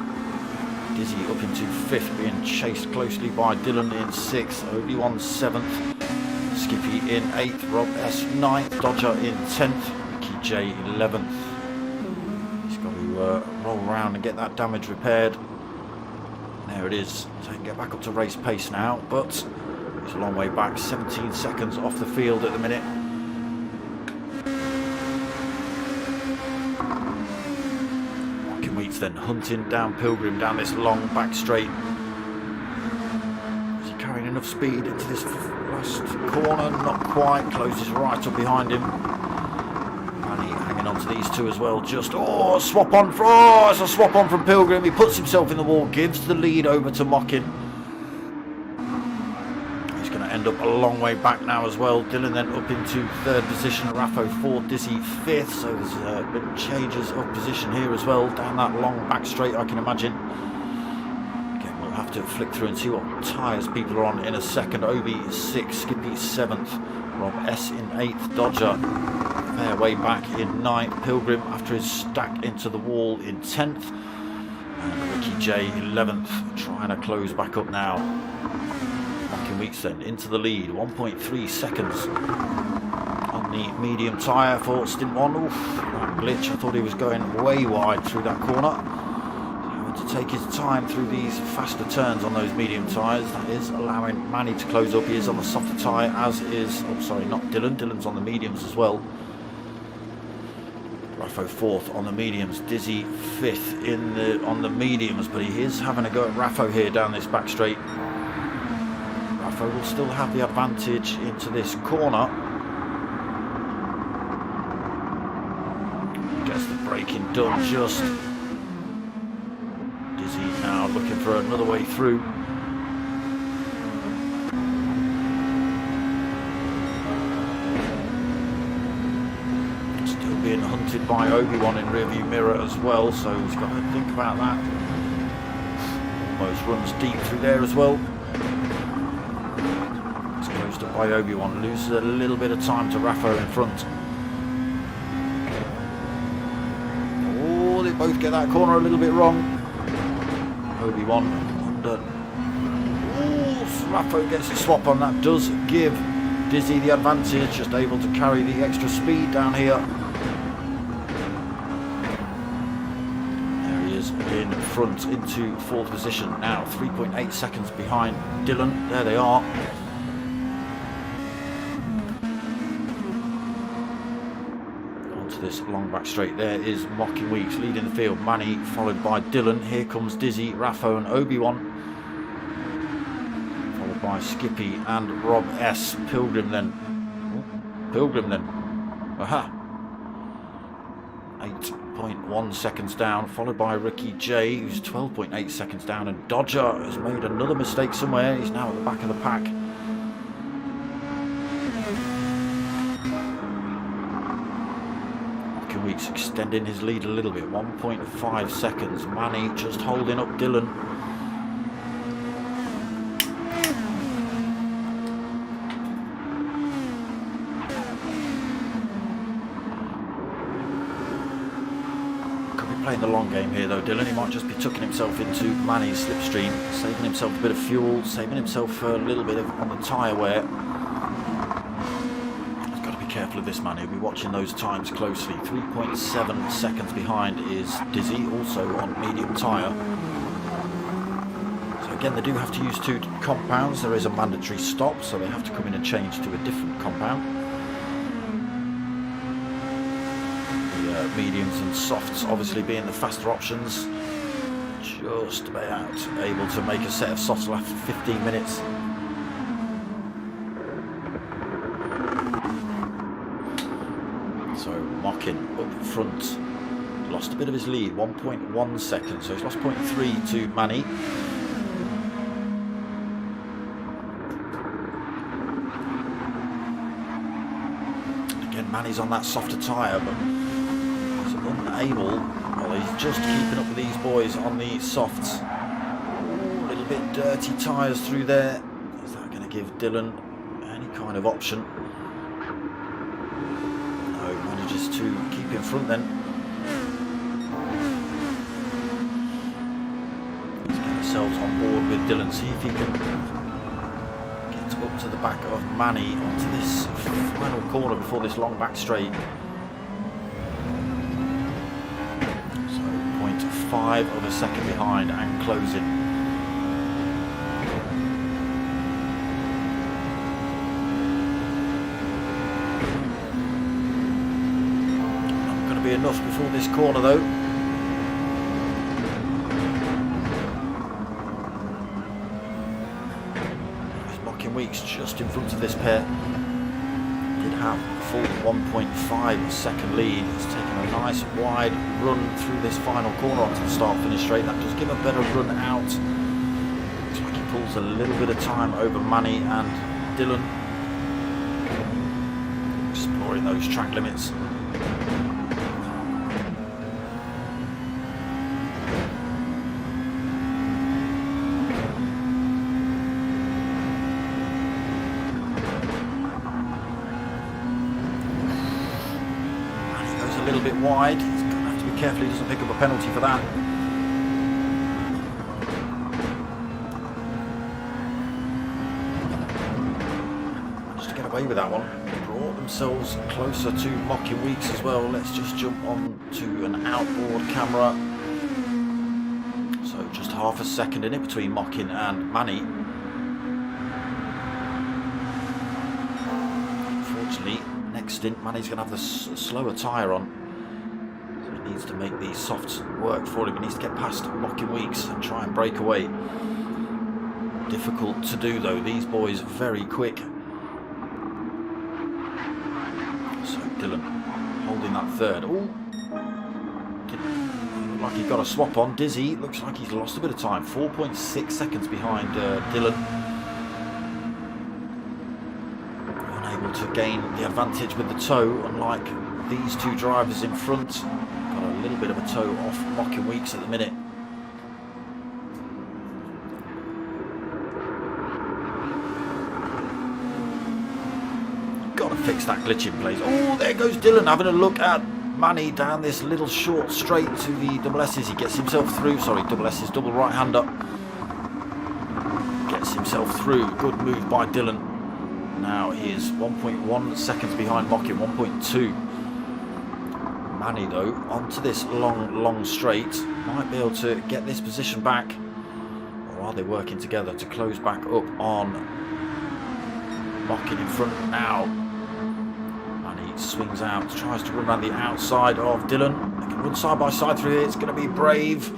Dizzy up into 5th, being chased closely by Dylan in 6th. Obi-Wan 7th. Skippy in 8th. Rob S 9th. Dodger in 10th. Ricky J 11th. He's got to roll around and get that damage repaired. There it is. So he can get back up to race pace now, but it's a long way back. 17 seconds off the field at the minute. Wheats then hunting down Pilgrim down this long back straight. Is he carrying enough speed into this last corner? Not quite. Closes right up behind him. And he hanging on to these two as well. Just swap on for it's a swap on from Pilgrim. He puts himself in the wall, gives the lead over to Mockin. He's going to end up a long way back now as well. Dylan then up into 3rd position. Raffo 4th, Dizzy 5th. So there's a bit of changes of position here as well down that long back straight, I can imagine. Again, we'll have to flick through and see what tyres people are on in a second. Obi 6th, Skippy 7th, Rob S in 8th, Dodger fair way back in 9th, Pilgrim after his stack into the wall in 10th, and Ricky J 11th, trying to close back up now. Mocking Weeks then into the lead, 1.3 seconds on the medium tyre for stint 1. Oof, that glitch, I thought he was going way wide through that corner. Having to take his time through these faster turns on those medium tyres. That is allowing Manny to close up. He is on the softer tyre, as is, not Dylan. Dylan's on the mediums as well. Raffo 4th on the mediums, Dizzy 5th on the mediums, but he is having a go at Raffo here down this back straight. Raffo will still have the advantage into this corner. Gets the braking done just. Dizzy now looking for another way through. Being hunted by Obi-Wan in rearview mirror as well, so he's got to think about that. Almost runs deep through there as well. It's closed up by Obi-Wan, loses a little bit of time to Raffo in front. Oh, they both get that corner a little bit wrong. Obi-Wan under. Oh, Raffo gets a swap on that, does give Dizzy the advantage, just able to carry the extra speed down here. In front into 4th position now, 3.8 seconds behind Dylan. There they are. Onto this long back straight. There is Mocking Weeks leading the field. Manny followed by Dylan. Here comes Dizzy, Raffo and Obi-Wan. Followed by Skippy and Rob S. Pilgrim then. Aha. 8.1 seconds down, followed by Ricky J, who's 12.8 seconds down, and Dodger has made another mistake somewhere. He's now at the back of the pack. Mocking Weeks extending his lead a little bit, 1.5 seconds. Manny just holding up Dylan. Playing the long game here though, Dylan. He might just be tucking himself into Manny's slipstream, saving himself a bit of fuel, saving himself a little bit on the tyre wear. He's got to be careful of this man. He'll be watching those times closely. 3.7 seconds behind is Dizzy, also on medium tyre. So again, they do have to use 2 compounds. There is a mandatory stop, so they have to come in and change to a different compound. The mediums and softs obviously being the faster options. Just about able to make a set of softs after 15 minutes. So Mockin up front, lost a bit of his lead, 1.1 seconds, so he's lost 0.3 to Manny. Again, Manny's on that softer tyre, but he's unable, well, he's just keeping up with these boys on the softs. Ooh, a little bit dirty tyres through there. Is that going to give Dylan any kind of option? Manages to keep in front then. Let's get ourselves on board with Dylan, see if he can get up to the back of Manny onto this final corner before this long back straight. So 0.5 of a second behind and closing. Be enough before this corner though. Mocking Weeks just in front of this pair. Did have a full 1.5 second lead. He's taken a nice wide run through this final corner onto the start finish straight. That does give a better run out. Looks like he pulls a little bit of time over Manny and Dylan. Exploring those track limits. A little bit wide. He's going to have to be careful he doesn't pick up a penalty for that. Managed to get away with that one. Brought themselves closer to Mocking Weeks as well. Let's just jump on to an outboard camera. So just half a second in it between Mocking and Manny. Unfortunately, next stint, Manny's going to have the slower tyre on. So he needs to make these softs work for him. He needs to get past Mocking Weeks and try and break away. Difficult to do though. These boys very quick. So Dylan holding that third. Oh, didn't look like he got a swap on. Dizzy looks like he's lost a bit of time. 4.6 seconds behind Dylan. To gain the advantage with the toe, unlike these two drivers in front. Got a little bit of a toe off Mocking Weeks at the minute. Got to fix that glitch in place. Oh, there goes Dylan having a look at Manny down this little short straight to the double S's. He gets himself through. Sorry, double S's, double right-hander. Gets himself through. Good move by Dylan. Now he is 1.1 seconds behind Mocking, 1.2. Manny though, onto this long straight, might be able to get this position back. Or are they working together to close back up on Mocking in front now? Manny swings out, tries to run around the outside of Dylan. They can run side by side through here, it's going to be brave.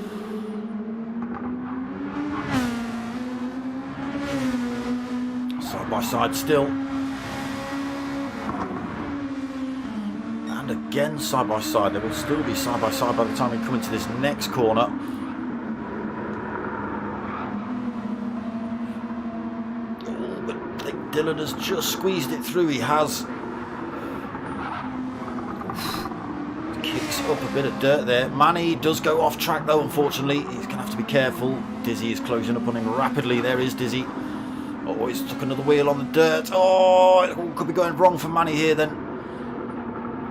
Side by side still. And again side by side. They will still be side by side by the time we come into this next corner. Oh, but I think Dylan has just squeezed it through. He has. Kicks up a bit of dirt there. Manny does go off track though, unfortunately. He's going to have to be careful. Dizzy is closing up on him rapidly. There is Dizzy. Oh, he's took another wheel on the dirt. Oh, it could be going wrong for Manny here then.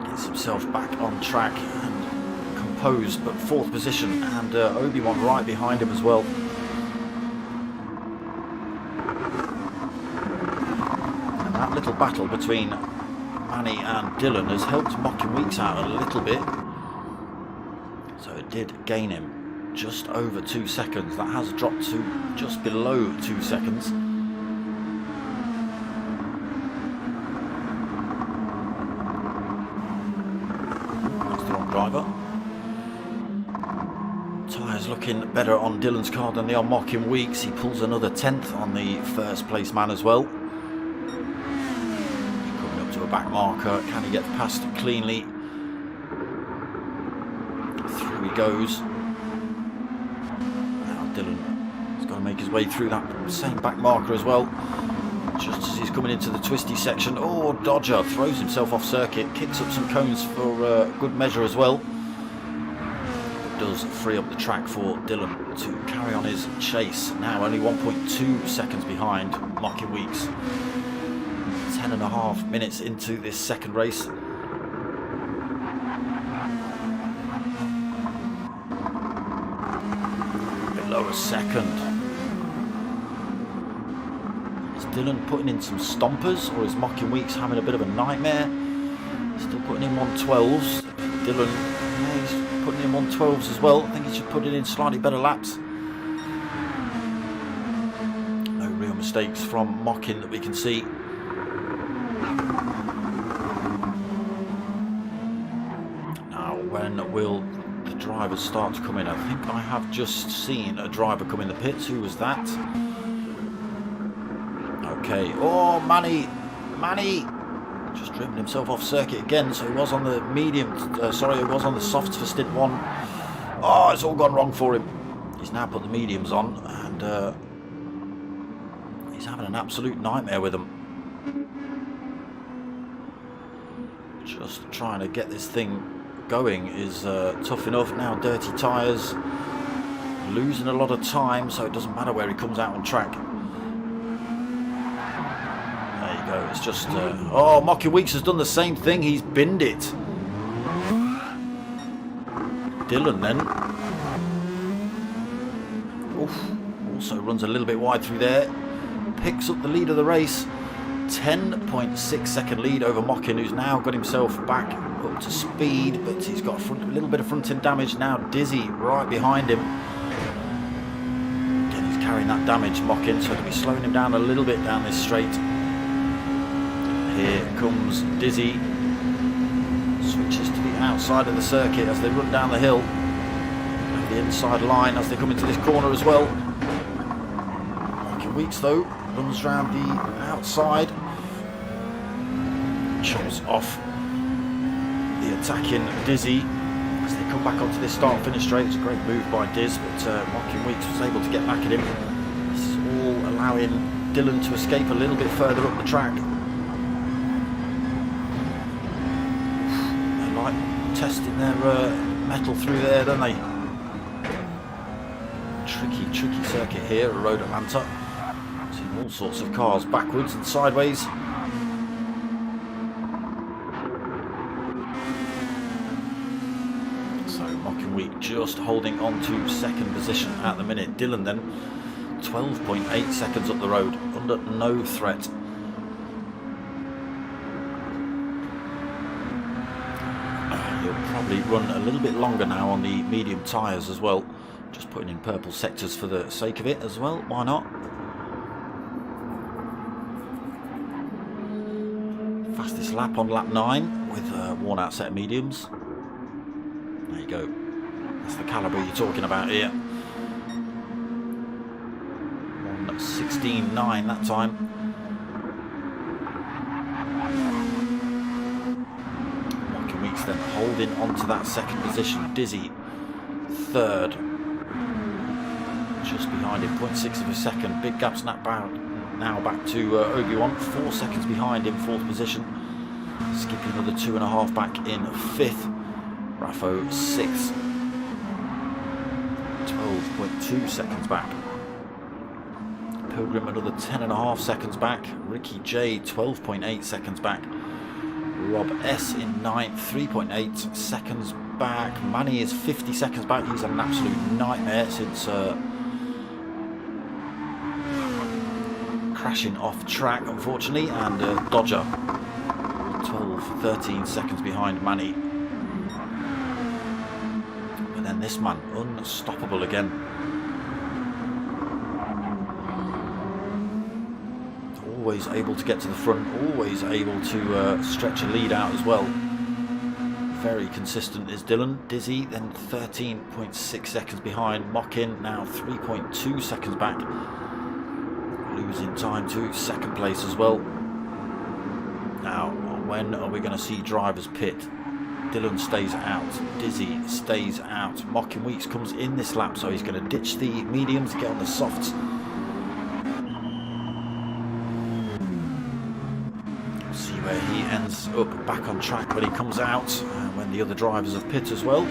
Gets himself back on track and composed, but fourth position. And Obi-Wan right behind him as well. And that little battle between Manny and Dylan has helped Mocking Weeks out a little bit. So it did gain him just over 2 seconds. That has dropped to just below 2 seconds. That's the wrong driver. Tyres looking better on Dylan's car than they are Mocking Weeks. He pulls another 10th on the first place man as well. Coming up to a back marker. Can he get past cleanly? Through he goes. Now Dylan has got to make his way through that same back marker as well. Just as he's coming into the twisty section. Oh, Dodger throws himself off circuit. Kicks up some cones for good measure as well. Does free up the track for Dylan to carry on his chase. Now only 1.2 seconds behind Mocking Weeks. 10.5 minutes into this second race. Below a second. Is Dylan putting in some stompers, or is Mocking Weeks having a bit of a nightmare? Still putting him on 12s. Dylan, yeah, he's putting him on 12s as well. I think he should put it in slightly better laps. No real mistakes from Mocking that we can see. Now, when will the drivers start to come in? I think I have just seen a driver come in the pits. Who was that? Okay. Oh, Manny! Just driven himself off circuit again, so he was on the medium, he was on the softs for stint 1. Oh, it's all gone wrong for him. He's now put the mediums on, and he's having an absolute nightmare with them. Just trying to get this thing going is tough enough. Now dirty tyres, losing a lot of time, so it doesn't matter where he comes out on track. It's just, oh, Mocking Weeks has done the same thing. He's binned it. Dylan then. Oof, also runs a little bit wide through there. Picks up the lead of the race. 10.6 second lead over Mocking, who's now got himself back up to speed, but he's got a little bit of front end damage. Now Dizzy right behind him. Again, he's carrying that damage, Mocking, so he'll be slowing him down a little bit down this straight. Here comes Dizzy, switches to the outside of the circuit as they run down the hill. And the inside line as they come into this corner as well. Mocking Weeks though, runs round the outside, chops off the attacking Dizzy as they come back onto this start finish straight. It's a great move by Diz, but Mocking Weeks was able to get back at him. This is all allowing Dylan to escape a little bit further up the track. Testing their metal through there, don't they? Tricky circuit here at Road Atlanta. Seeing all sorts of cars backwards and sideways. So Mocking Week just holding on to second position at the minute. Dylan then 12.8 seconds up the road, under no threat. Probably run a little bit longer now on the medium tyres as well. Just putting in purple sectors for the sake of it as well. Why not? Fastest lap on lap 9 with a worn out set of mediums. There you go. That's the calibre you're talking about here. 1:16.9 that time. Then holding on to that second position. Dizzy third, just behind him, 0.6 of a second. Big gap snap now back to Obi-Wan, 4 seconds behind him, fourth position. Skipping another 2.5 back in fifth. Raffo 6th, 12.2 seconds back. Pilgrim another 10.5 seconds back. Ricky J 12.8 seconds back. Rob S in 9th, 3.8 seconds back. Manny is 50 seconds back. He's an absolute nightmare since crashing off track, unfortunately. And Dodger, 12 12, 13 seconds behind Manny. But then this man, unstoppable again. Always able to get to the front, always able to stretch a lead out as well. Very consistent is Dylan. Dizzy then 13.6 seconds behind. Mockin now 3.2 seconds back. Losing time to second place as well. Now, when are we going to see drivers pit? Dylan stays out. Dizzy stays out. Mockin Weeks comes in this lap, so he's going to ditch the mediums, get on the softs. See where he ends up back on track when he comes out, when the other drivers have pit as well.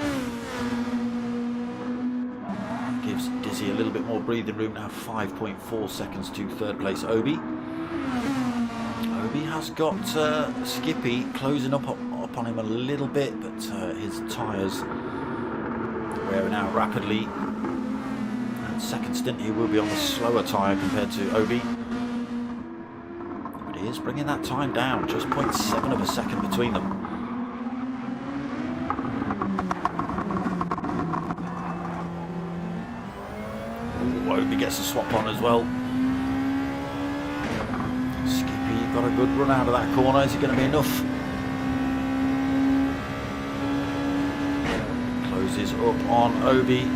Gives Dizzy a little bit more breathing room now. 5.4 seconds to third place Obi. Obi has got Skippy closing up on him a little bit, but his tyres wearing out rapidly. And second stint he will be on the slower tyre compared to Obi. But he is bringing that time down, just 0.7 of a second between them. Ooh, Obi gets a swap on as well. Skippy got a good run out of that corner. Is it going to be enough? Closes up on Obi.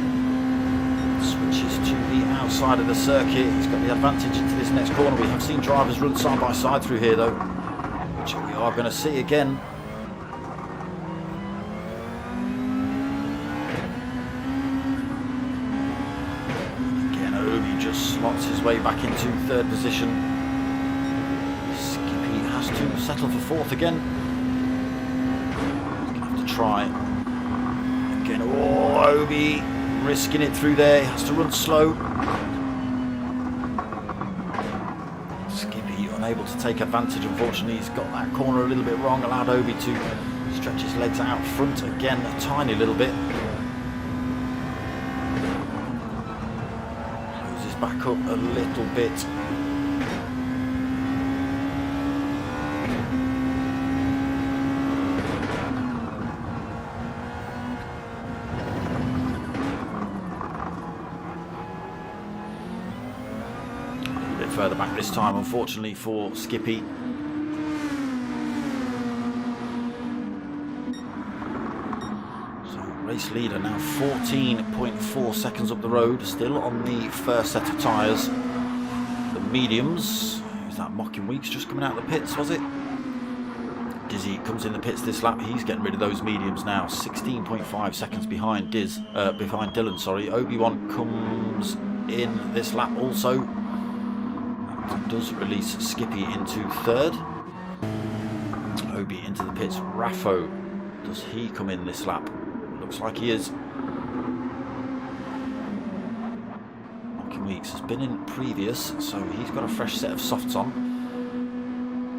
Switches to the outside of the circuit. He's got the advantage into this next corner. We have seen drivers run side by side through here though, which we are going to see again. Again, Obi just slots his way back into third position. Skippy has to settle for fourth again. He's going to have to try. Again, oh, Obi risking it through there. He has to run slow. Skippy unable to take advantage. Unfortunately, he's got that corner a little bit wrong. Allowed Obi to stretch his legs out front again a tiny little bit. Closes back up a little bit. Further back this time, unfortunately for Skippy. So race leader now 14.4 seconds up the road, still on the first set of tyres. The mediums. Who's that? Mockin Weeks just coming out of the pits, was it? Dizzy comes in the pits this lap. He's getting rid of those mediums now. 16.5 seconds behind behind Dylan. Sorry. Obi-Wan comes in this lap also. Does release Skippy into third. Obi into the pits. Raffo, does he come in this lap? Looks like he is. Mockin Weeks has been in previous, so he's got a fresh set of softs on.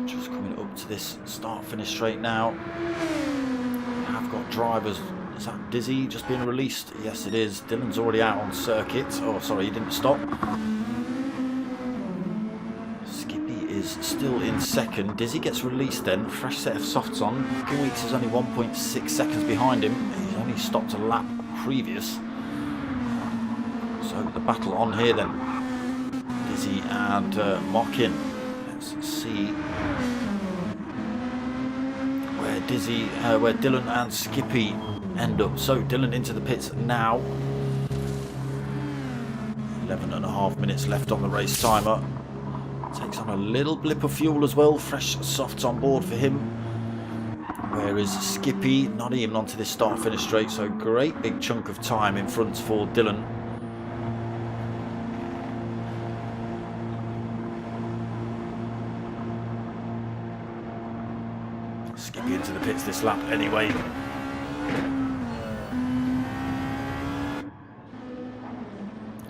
Just coming up to this start-finish straight now. We have got drivers. Is that Dizzy just being released? Yes, it is. Dylan's already out on circuit. Oh, sorry, he didn't stop. Is still in second. Dizzy gets released then. Fresh set of softs on. Mockin Weeks is only 1.6 seconds behind him. He's only stopped a lap previous. So the battle on here then. Dizzy and Mockin. Let's see where Dylan and Skippy end up. So Dylan into the pits now. 11.5 minutes left on the race timer. Takes on a little blip of fuel as well. Fresh softs on board for him. Where is Skippy? Not even onto this start-finish straight. So great big chunk of time in front for Dylan. Skippy into the pits this lap anyway.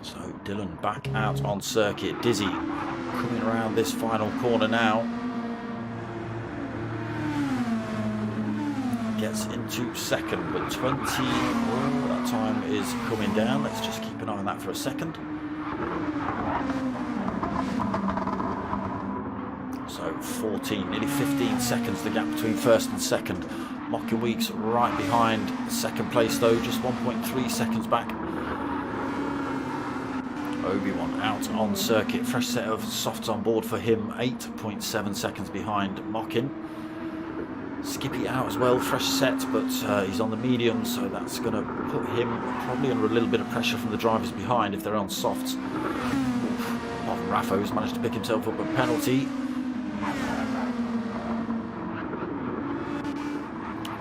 So Dylan back out on circuit. Dizzy coming around this final corner now. Gets into second, but 20. Oh, that time is coming down. Let's just keep an eye on that for a second. So So 14, nearly 15 seconds the gap between first and second. Mocking Weeks right behind second place though, just 1.3 seconds back. Obi-Wan out on circuit, fresh set of softs on board for him, 8.7 seconds behind Mockin. Skippy out as well, fresh set, but he's on the medium, so that's going to put him probably under a little bit of pressure from the drivers behind if they're on softs. Raffo's managed to pick himself up a penalty.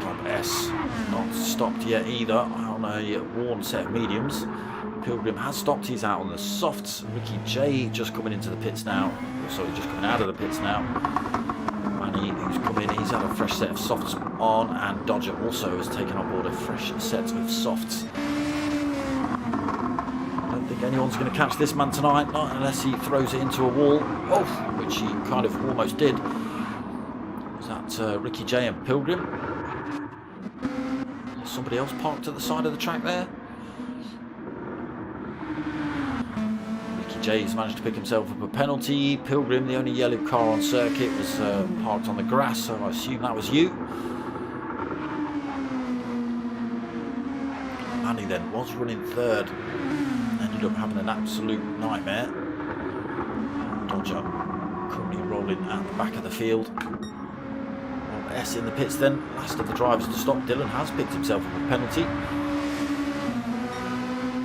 Rob S not stopped yet either on a worn set of mediums. Pilgrim has stopped, he's out on the softs. Ricky J just coming into the pits now. Sorry, just coming out of the pits now. Manny, who's come in, he's had a fresh set of softs on, and Dodger also has taken on board a fresh set of softs. I don't think anyone's going to catch this man tonight, not unless he throws it into a wall, which he kind of almost did. Was that Ricky J and Pilgrim? Somebody else parked at the side of the track there? Jay's managed to pick himself up a penalty. Pilgrim, the only yellow car on circuit, was parked on the grass, so I assume that was you. Manny then was running third, ended up having an absolute nightmare. Dodger currently rolling at the back of the field. Rob S in the pits then, last of the drivers to stop. Dylan has picked himself up a penalty.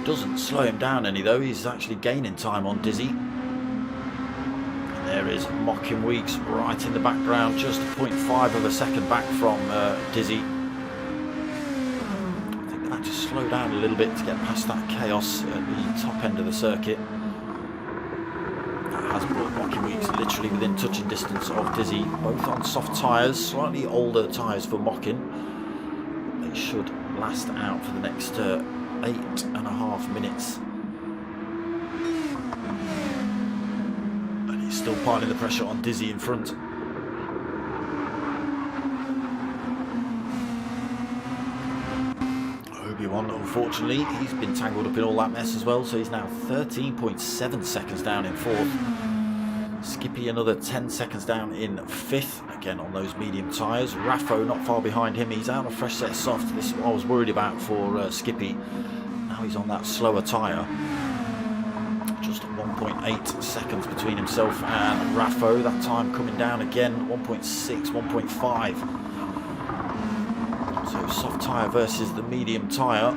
Doesn't slow him down any though, he's actually gaining time on Dizzy. And there is Mocking Weeks right in the background, just 0.5 of a second back from Dizzy. I think that just slowed down a little bit to get past that chaos at the top end of the circuit. That has brought Mocking Weeks literally within touching distance of Dizzy, both on soft tyres, slightly older tyres for Mocking. They should last out for the next 8.5 minutes, and he's still piling the pressure on Dizzy in front. Obi-Wan, unfortunately, he's been tangled up in all that mess as well, so he's now 13.7 seconds down in fourth. Skippy another 10 seconds down in fifth, again on those medium tyres. Raffo not far behind him, he's out on a fresh set of soft. This is what I was worried about for Skippy. Now he's on that slower tyre. Just 1.8 seconds between himself and Raffo. That time coming down again, 1.6, 1.5. So soft tyre versus the medium tyre.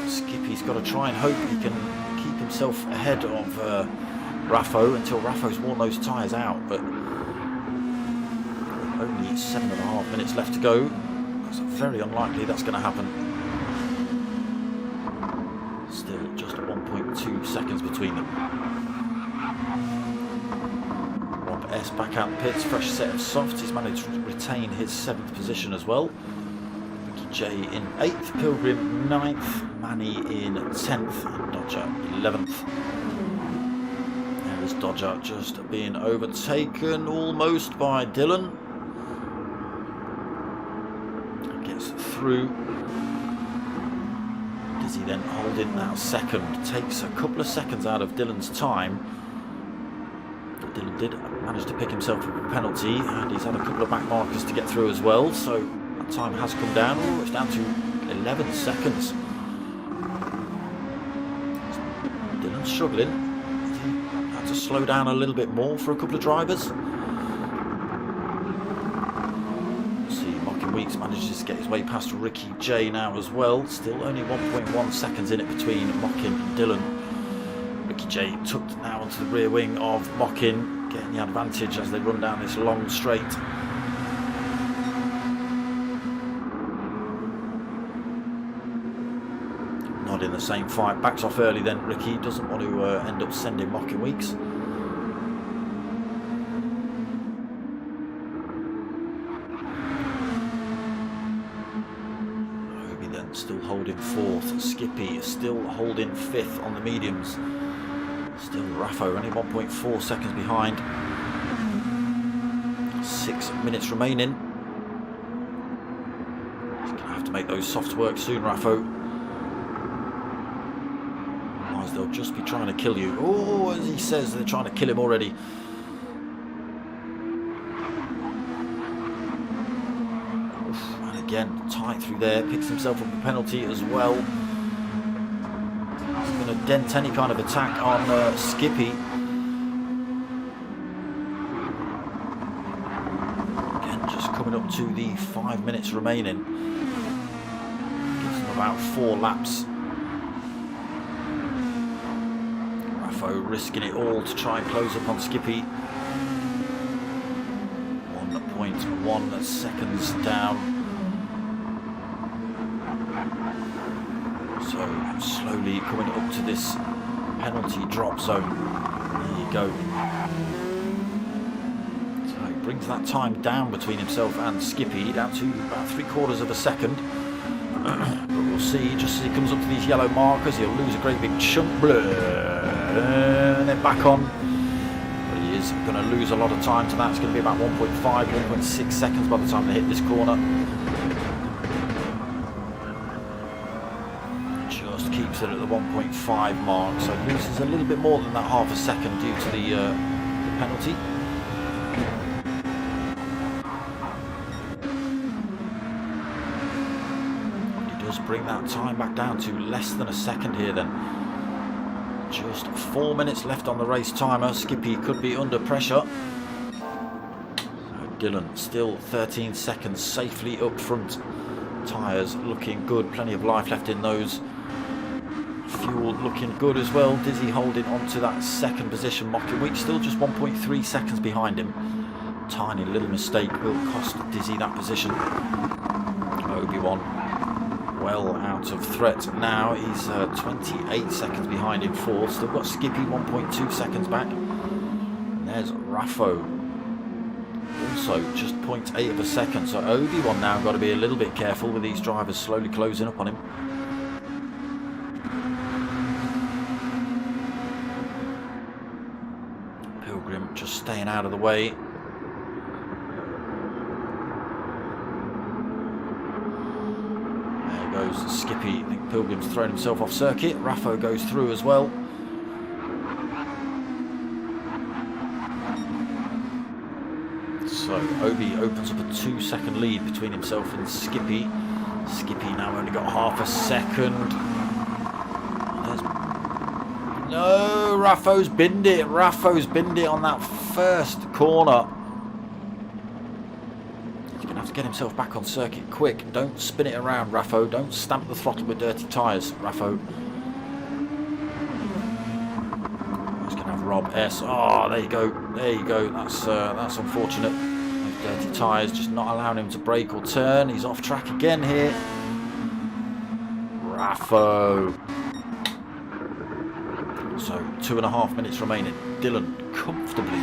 Skippy's got to try and hope he can keep himself ahead of Raffo until Raffo's worn those tyres out, but only 7.5 minutes left to go. It's very unlikely that's going to happen. Still just 1.2 seconds between them. Rob S back out the pits, fresh set of softs. He's managed to retain his 7th position as well. Ricky J in 8th, Pilgrim 9th, Manny in 10th, and Dodger 11th. Dodger just being overtaken almost by Dylan. Gets through. Dizzy then holding that second. Takes a couple of seconds out of Dylan's time. Dylan did manage to pick himself up a penalty, and he's had a couple of back markers to get through as well, so that time has come down. Oh, it's down to 11 seconds. Dylan's struggling. To slow down a little bit more for a couple of drivers. See, Mocking Weeks manages to get his way past Ricky J now as well. Still only 1.1 seconds in it between Mocking and Dylan. Ricky J tucked now onto the rear wing of Mocking, getting the advantage as they run down this long straight. In the same fight, backs off early then. Ricky doesn't want to end up sending Mocking Weeks. Obi then still holding 4th. Skippy still holding 5th on the mediums. Still Raffo only 1.4 seconds behind. 6 minutes remaining. He's going to have to make those softs work soon, Raffo. They'll just be trying to kill you. Oh, as he says, they're trying to kill him already. Again, tight through there, picks himself up a penalty as well. Going to dent any kind of attack on Skippy. Again, just coming up to the 5 minutes remaining. Gives him about 4 laps. Raffo risking it all to try and close up on Skippy. 1.1 seconds down. So slowly coming up to this penalty drop zone. There you go. So he brings that time down between himself and Skippy down to about 3/4 of a second. But we'll see, just as he comes up to these yellow markers, he'll lose a great big chunk. And then back on. But he is going to lose a lot of time to that. It's going to be about 1.5, 1.6 seconds by the time they hit this corner. Just keeps it at the 1.5 mark, so loses a little bit more than that half a second due to the penalty. Bring that time back down to less than a second here then. Just 4 minutes left on the race timer. Skippy could be under pressure. Dylan still 13 seconds safely up front. Tyres looking good, plenty of life left in those. Fuel looking good as well. Dizzy holding on to that second position. Mocking Week still just 1.3 seconds behind him. Tiny little mistake will cost Dizzy that position. Obi-Wan well out of threat now. He's 28 seconds behind in 4th. Still got Skippy 1.2 seconds back. And there's Raffo, also just 0.8 of a second. So Obi-Wan now got to be a little bit careful with these drivers slowly closing up on him. Pilgrim just staying out of the way. Skippy, I think Pilgrim's thrown himself off circuit. Raffo goes through as well. So Obi opens up a 2-second lead between himself and Skippy. Skippy now only got half a second. No, Raffo's binned it. Raffo's binned it on that first corner. To get himself back on circuit quick. Don't spin it around, Raffo. Don't stamp the throttle with dirty tyres, Raffo. He's going to have Rob S. Oh, there you go. There you go. That's unfortunate. Those dirty tyres just not allowing him to brake or turn. He's off track again here. Raffo. So 2.5 minutes remaining. Dylan comfortably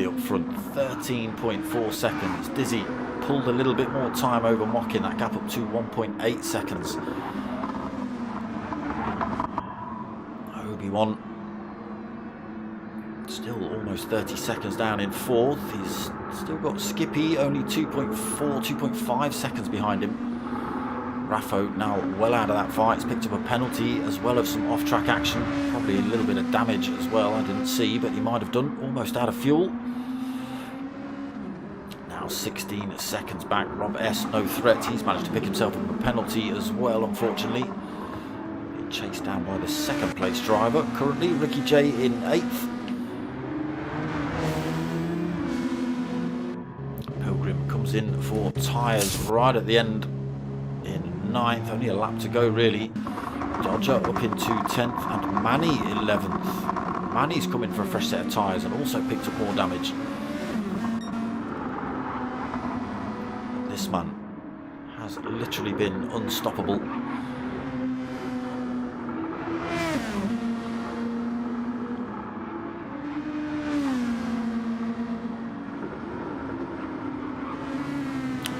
up front, 13.4 seconds. Dizzy pulled a little bit more time over Mocking, that gap up to 1.8 seconds. Obi-Wan still almost 30 seconds down in 4th. He's still got Skippy only 2.5 seconds behind him. Raffo now well out of that fight. He's picked up a penalty as well as some off-track action. Probably a little bit of damage as well. I didn't see, but he might have done. Almost out of fuel. Now 16 seconds back. Rob S, no threat. He's managed to pick himself up a penalty as well, unfortunately. Being chased down by the 2nd place driver. Currently, Ricky J in 8th. Pilgrim comes in for tyres right at the end. 9th, only a lap to go really. Dodger up into 10th and Manny 11th. Manny's coming for a fresh set of tyres and also picked up more damage. This man has literally been unstoppable.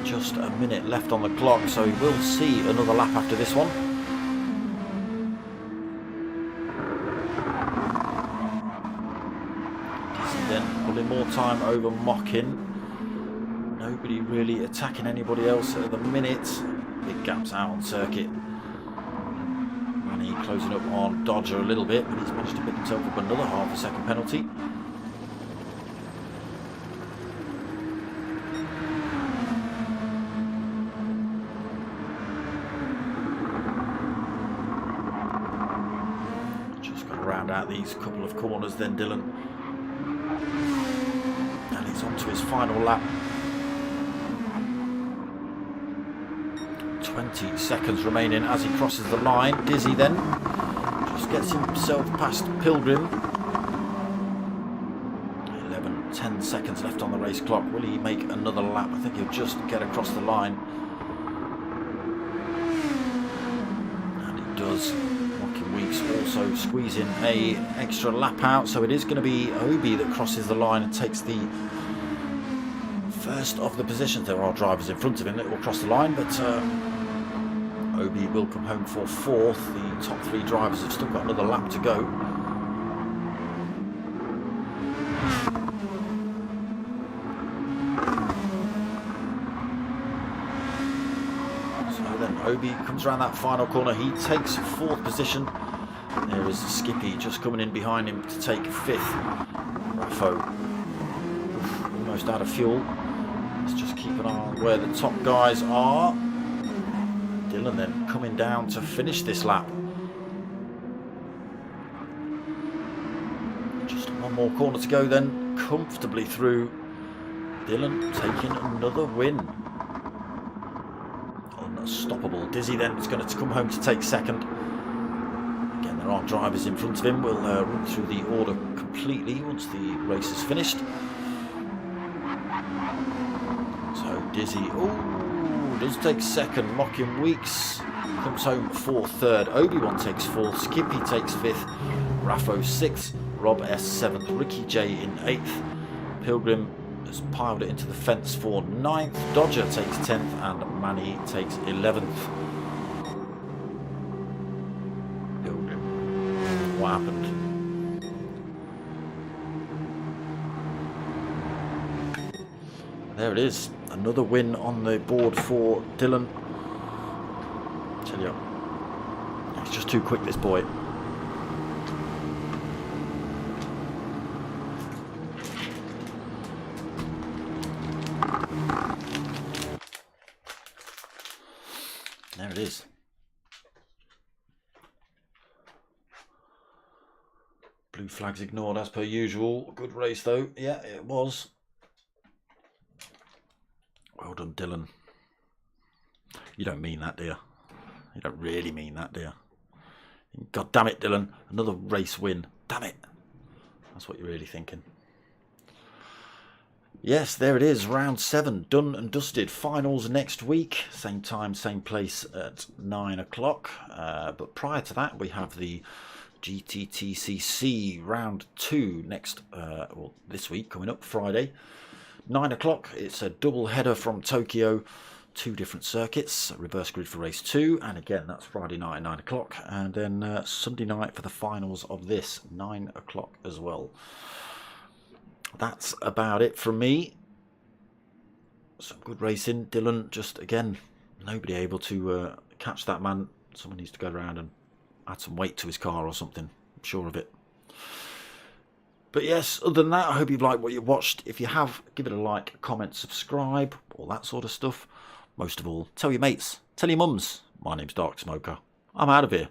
Just a minute left on the clock, so we'll see another lap after this one. Then pulling more time over Mocking. Nobody really attacking anybody else at the minute. Big gaps out on circuit. Manny closing up on Dodger a little bit, but he's managed to pick himself up another half a second penalty. round out these couple of corners then, Dylan. And he's on to his final lap. 20 seconds remaining as he crosses the line. Dizzy then just gets himself past Pilgrim. 10 seconds left on the race clock. Will he make another lap? I think he'll just get across the line. And he does. Rocky Weeks also squeezing a extra lap out. So it is going to be Obi that crosses the line and takes the first of the positions. There are drivers in front of him that will cross the line, but Obi will come home for fourth. The top three drivers have still got another lap to go. Obi comes around that final corner. He takes fourth position. There is Skippy just coming in behind him to take fifth. Raffo almost out of fuel. Let's just keep an eye on where the top guys are. Dylan then coming down to finish this lap. Just one more corner to go then. Comfortably through. Dylan taking another win. Unstoppable. Dizzy then is going to come home to take second. Again, there aren't drivers in front of him. We'll run through the order completely once the race is finished. So Dizzy, does take second. Mocking Weeks comes home for third. Obi-Wan takes fourth. Skippy takes fifth. Raffo sixth. Rob S seventh. Ricky J in eighth. Pilgrim has piled it into the fence for 9th. Dodger takes 10th and Manny takes 11th. Pilgrim, what happened? There it is, another win on the board for Dylan. I tell you, he's just too quick, this boy. There it is. Blue flags ignored as per usual. Good race though. Yeah, it was. Well done, Dylan. You don't mean that, do you? You don't really mean that, do you? God damn it, Dylan. Another race win. Damn it. That's what you're really thinking. Yes, there it is, round 7, done and dusted. Finals next week, same time, same place at 9 o'clock. But prior to that, we have the GTTCC round 2 next, well, this week, coming up Friday, 9 o'clock. It's a double header from Tokyo, 2 different circuits, reverse grid for race 2, and again, that's Friday night at 9 o'clock, and then Sunday night for the finals of this, 9 o'clock as well. That's about it from me. Some good racing. Dylan, just again, nobody able to catch that man. Someone needs to go around and add some weight to his car or something. I'm sure of it. But yes, other than that, I hope you've liked what you watched. If you have, give it a like, comment, subscribe, all that sort of stuff. Most of all, tell your mates, tell your mums. My name's Dark Smoker. I'm out of here.